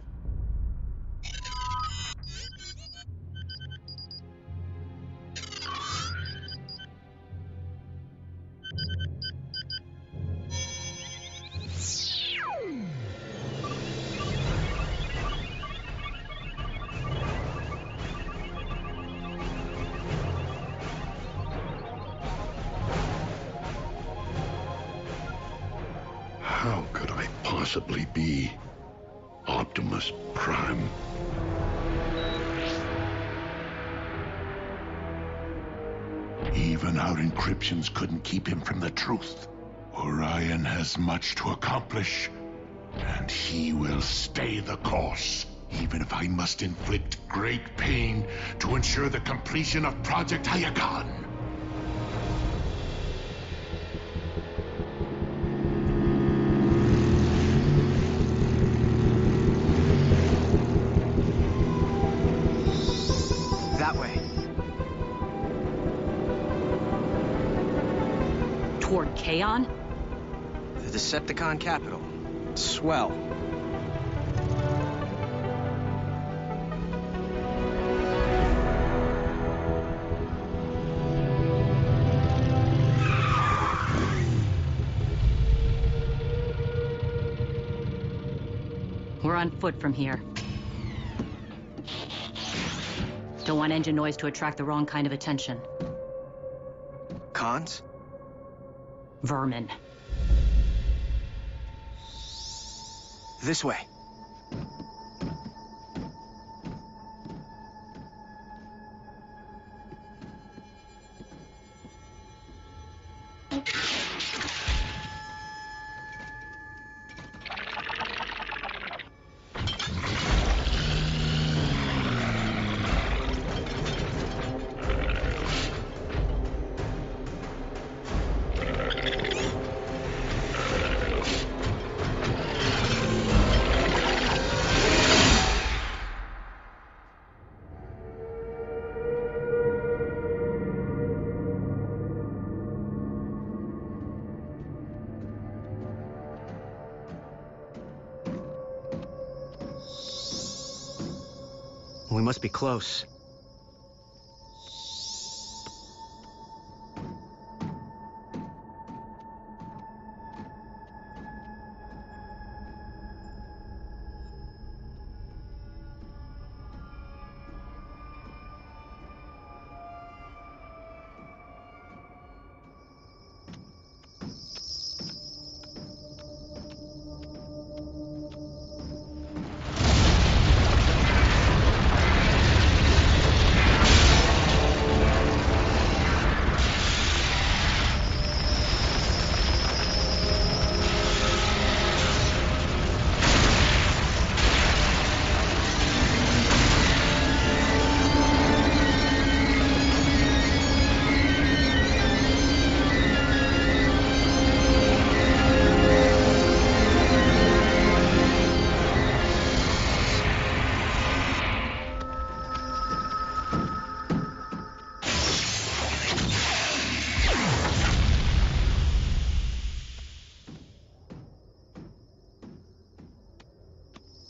[SPEAKER 1] How could I possibly be Optimus Prime?
[SPEAKER 5] Even our encryptions couldn't keep him from the truth. Orion has much to accomplish, and he will stay the course, even if I must inflict great pain to ensure the completion of Project Iacon.
[SPEAKER 7] That way.
[SPEAKER 2] Toward Kaon?
[SPEAKER 7] The Decepticon capital. Swell.
[SPEAKER 2] We're on foot from here. Don't want engine noise to attract the wrong kind of attention.
[SPEAKER 7] Cons?
[SPEAKER 2] Vermin.
[SPEAKER 7] This way. We must be close.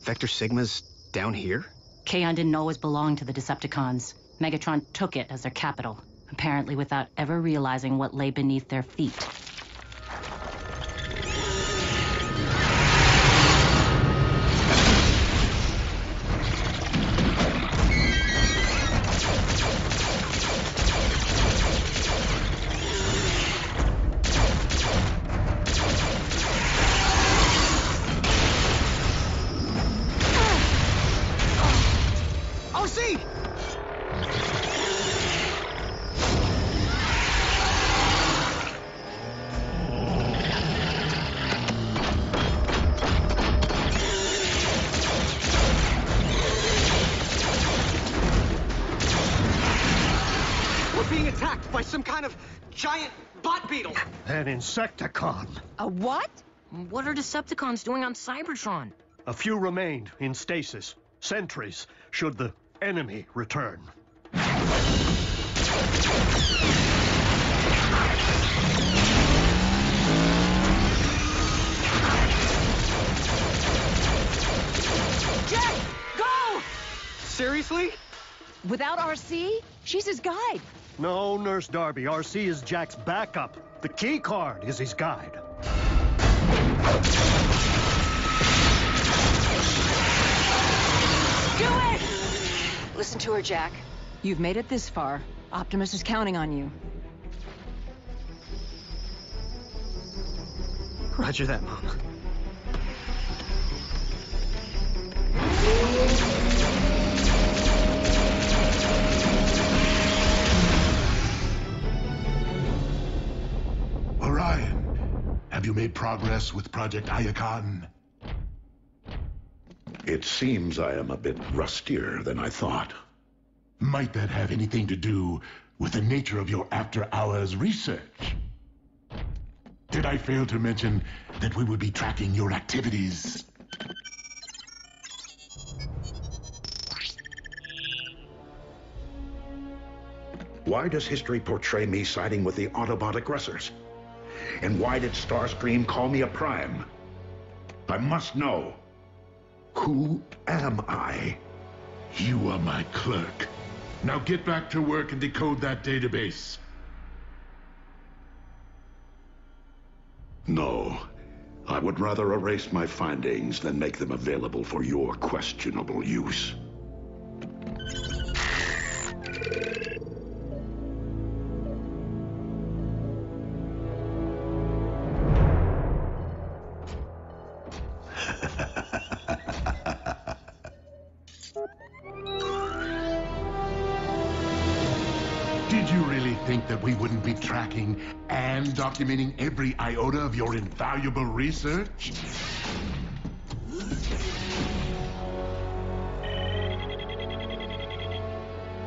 [SPEAKER 7] Vector Sigma's down here?
[SPEAKER 2] Kaon didn't always belong to the Decepticons. Megatron took it as their capital, apparently without ever realizing what lay beneath their feet.
[SPEAKER 7] Some kind of giant bot beetle.
[SPEAKER 3] An Insecticon.
[SPEAKER 9] A what? What are Decepticons doing on Cybertron?
[SPEAKER 3] A few remained in stasis. Sentries, should the enemy return.
[SPEAKER 13] Jack, go!
[SPEAKER 7] Seriously?
[SPEAKER 13] Without RC? She's his guide.
[SPEAKER 3] No, Nurse Darby. RC is Jack's backup. The key card is his guide.
[SPEAKER 13] Do it! Listen to her, Jack. You've made it this far. Optimus is counting on you.
[SPEAKER 7] Roger that, Mom.
[SPEAKER 5] Orion, have you made progress with Project Iacon?
[SPEAKER 1] It seems I am a bit rustier than I thought.
[SPEAKER 5] Might that have anything to do with the nature of your after-hours research? Did I fail to mention that we would be tracking your activities?
[SPEAKER 1] Why does history portray me siding with the Autobot aggressors? And why did Starscream call me a Prime? I must know. Who am I?
[SPEAKER 5] You are my clerk. Now get back to work and decode that database.
[SPEAKER 1] No. I would rather erase my findings than make them available for your questionable use.
[SPEAKER 5] Did you really think that we wouldn't be tracking and documenting every iota of your invaluable research?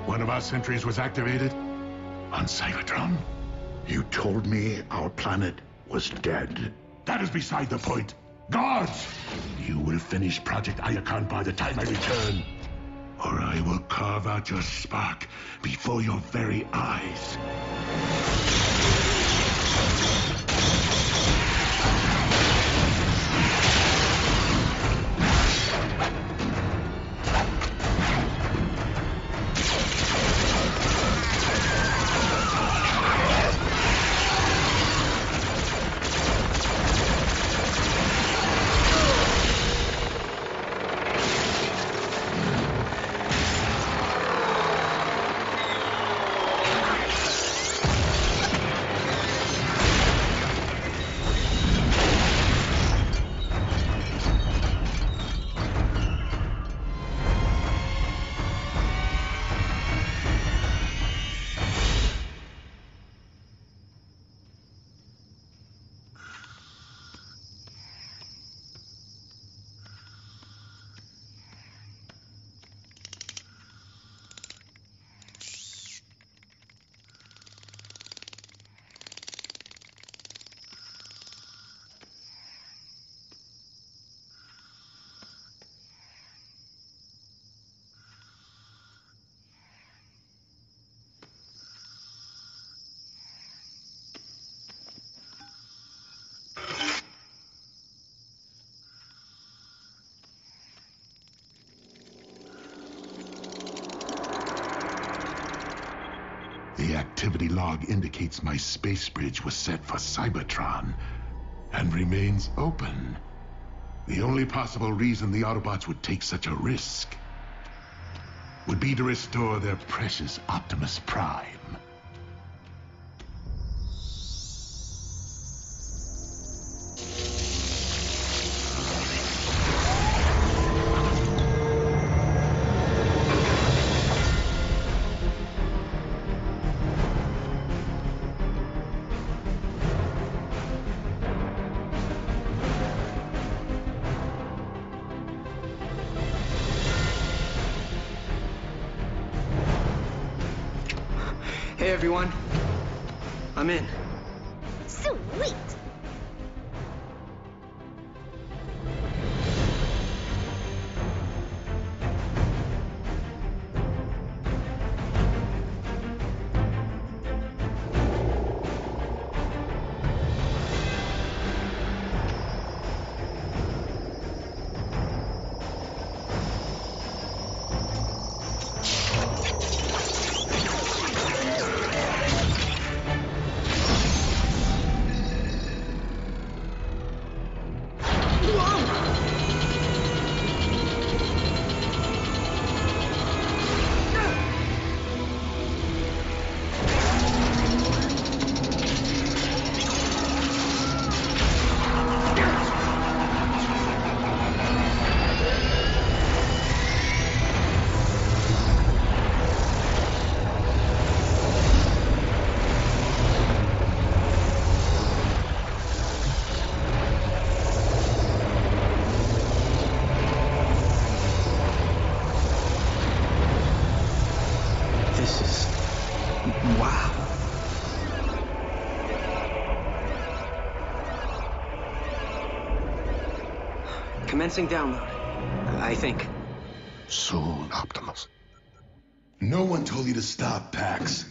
[SPEAKER 5] One of our sentries was activated on Cybertron.
[SPEAKER 1] You told me our planet was dead.
[SPEAKER 5] That is beside the point. Guards! You will finish Project Iacon by the time I return, or I will carve out your spark before your very eyes. activity log indicates my space bridge was set for Cybertron and remains open. The only possible reason the Autobots would take such a risk would be to restore their precious Optimus Prime.
[SPEAKER 7] Hey, everyone. I'm in.
[SPEAKER 8] Sweet!
[SPEAKER 7] Wow. Commencing download, I think.
[SPEAKER 21] Soon, Optimus.
[SPEAKER 12] No one told you to stop, Pax.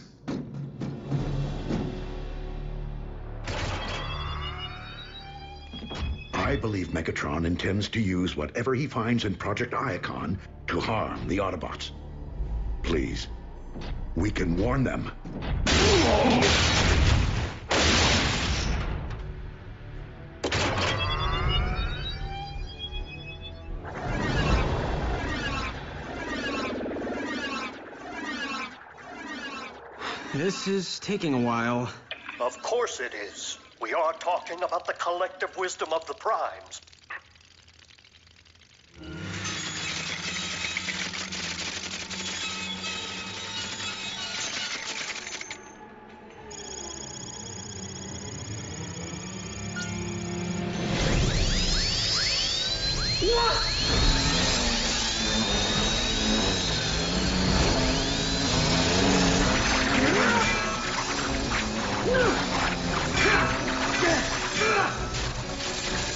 [SPEAKER 1] I believe Megatron intends to use whatever he finds in Project Iacon to harm the Autobots. Please, we can warn them.
[SPEAKER 7] This is taking a while.
[SPEAKER 3] Of course it is. We are talking about the collective wisdom of the Primes.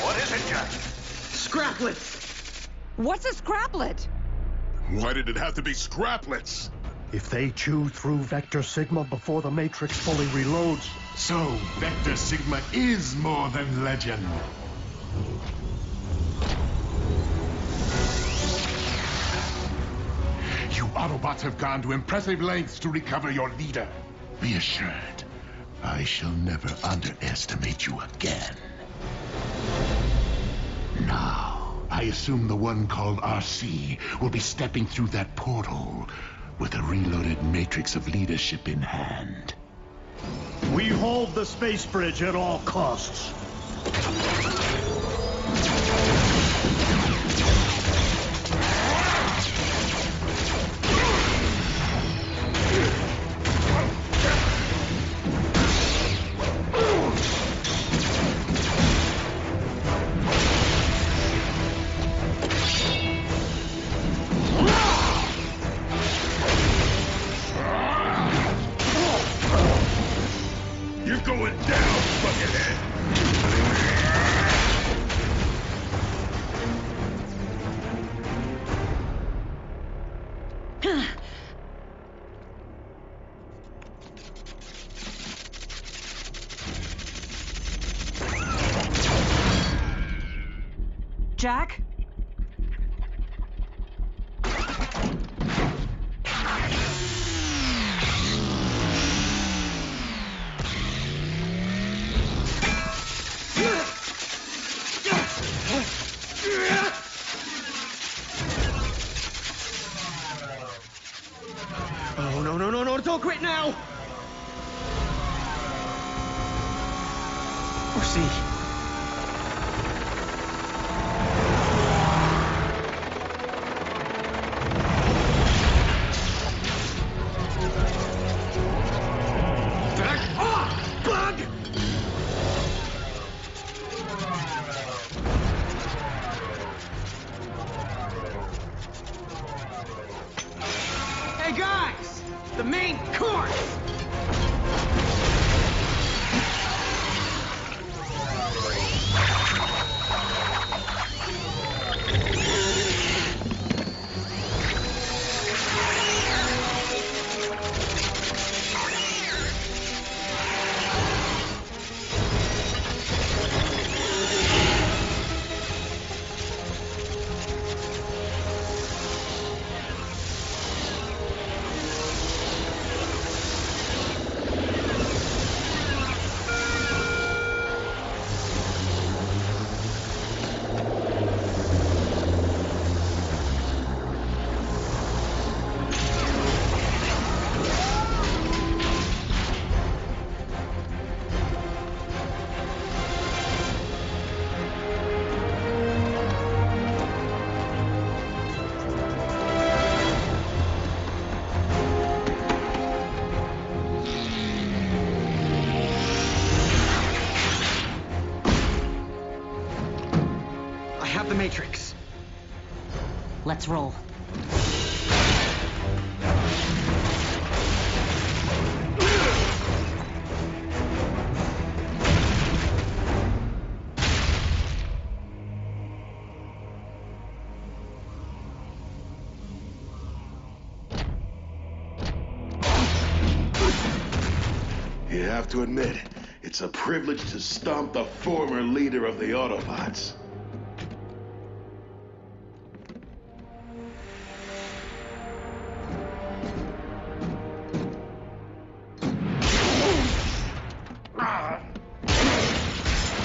[SPEAKER 3] What is it, Jack?
[SPEAKER 11] Scraplets!
[SPEAKER 13] What's a scraplet?
[SPEAKER 4] Why did it have to be scraplets?
[SPEAKER 3] If they chew through Vector Sigma before the Matrix fully reloads...
[SPEAKER 5] So, Vector Sigma is more than legend. You Autobots have gone to impressive lengths to recover your leader. Be assured, I shall never underestimate you again. Now, I assume the one called RC will be stepping through that portal with a reloaded matrix of leadership in hand.
[SPEAKER 3] We hold the space bridge at all costs.
[SPEAKER 4] You're going down, Buckethead!
[SPEAKER 13] Jack?
[SPEAKER 7] Look right now! Or see.
[SPEAKER 5] Bug!
[SPEAKER 7] Hey guys! The main course! The Matrix.
[SPEAKER 2] Let's roll.
[SPEAKER 21] You have to admit, it's a privilege to stomp the former leader of the Autobots.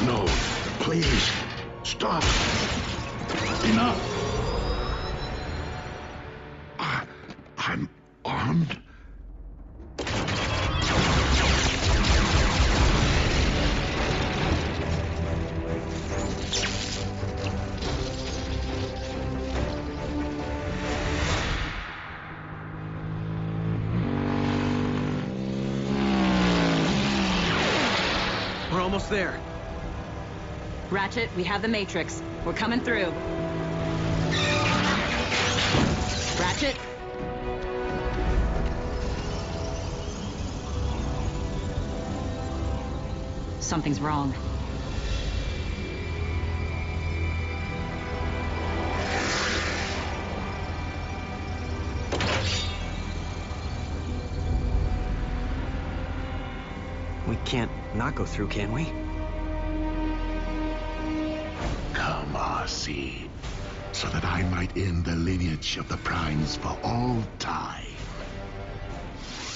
[SPEAKER 1] No, please, stop. Enough. I'm armed.
[SPEAKER 7] We're almost there.
[SPEAKER 2] Ratchet, we have the Matrix. We're coming through. Ratchet? Something's wrong.
[SPEAKER 7] We can't not go through, can we?
[SPEAKER 5] Come, RC, so that I might end the lineage of the Primes for all time.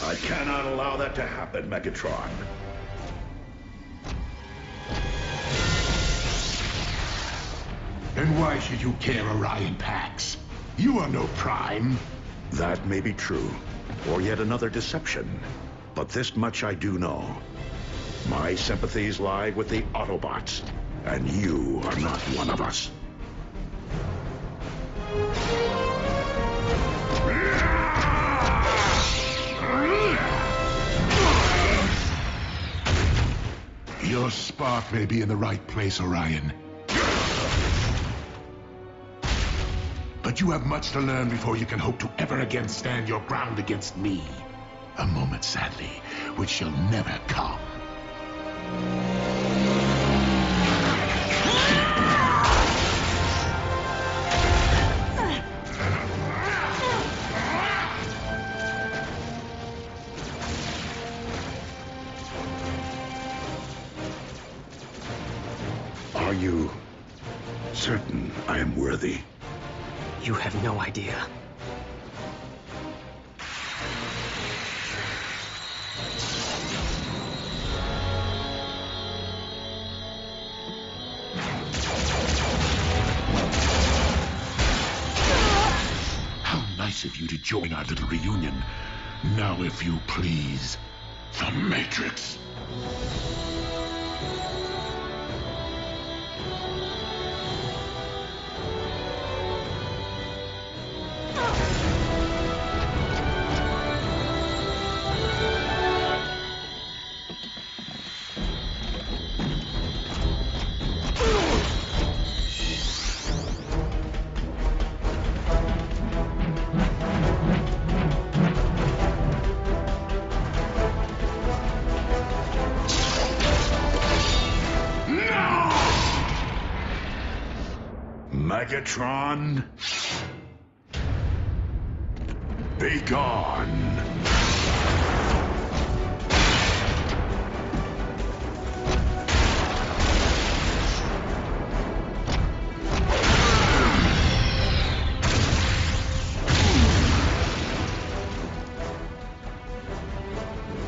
[SPEAKER 1] I cannot allow that to happen, Megatron.
[SPEAKER 5] And why should you care, Orion Pax? You are no Prime.
[SPEAKER 1] That may be true, or yet another deception. But this much I do know. My sympathies lie with the Autobots, and you are not one of us.
[SPEAKER 5] Your spark may be in the right place, Orion. But you have much to learn before you can hope to ever again stand your ground against me. A moment, sadly, which shall never come.
[SPEAKER 1] Are you certain I am worthy?
[SPEAKER 7] You have no idea.
[SPEAKER 5] How nice of you to join our little reunion. Now, if you please, the Matrix. Megatron, be gone.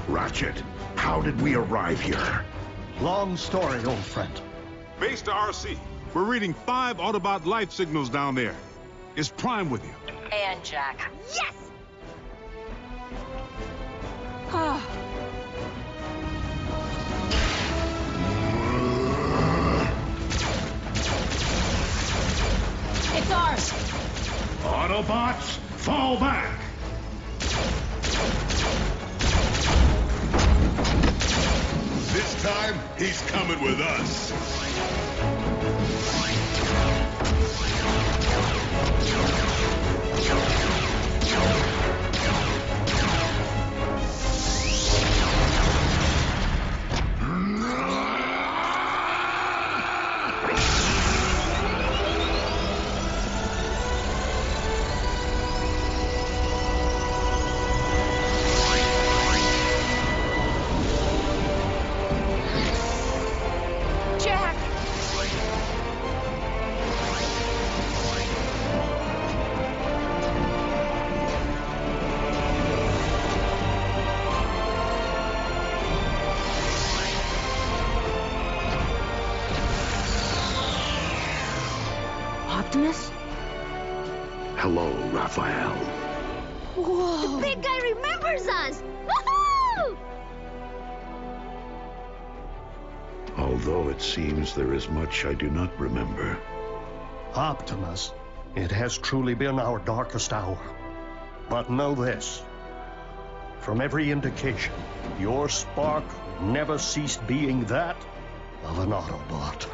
[SPEAKER 1] Ratchet, how did we arrive here?
[SPEAKER 3] Long story, old friend.
[SPEAKER 10] Base to RC.
[SPEAKER 15] We're reading 5 Autobot life signals down there. Is Prime with you?
[SPEAKER 19] And Jack.
[SPEAKER 8] Yes!
[SPEAKER 2] It's ours!
[SPEAKER 1] Autobots, fall back!
[SPEAKER 4] This time, he's coming with us.
[SPEAKER 8] Jack!
[SPEAKER 2] Optimus?
[SPEAKER 1] Hello, Raphael.
[SPEAKER 8] Whoa! The big guy remembers us! Woohoo!
[SPEAKER 1] Although it seems there is much I do not remember.
[SPEAKER 3] Optimus, it has truly been our darkest hour. But know this. From every indication, your spark never ceased being that of an Autobot.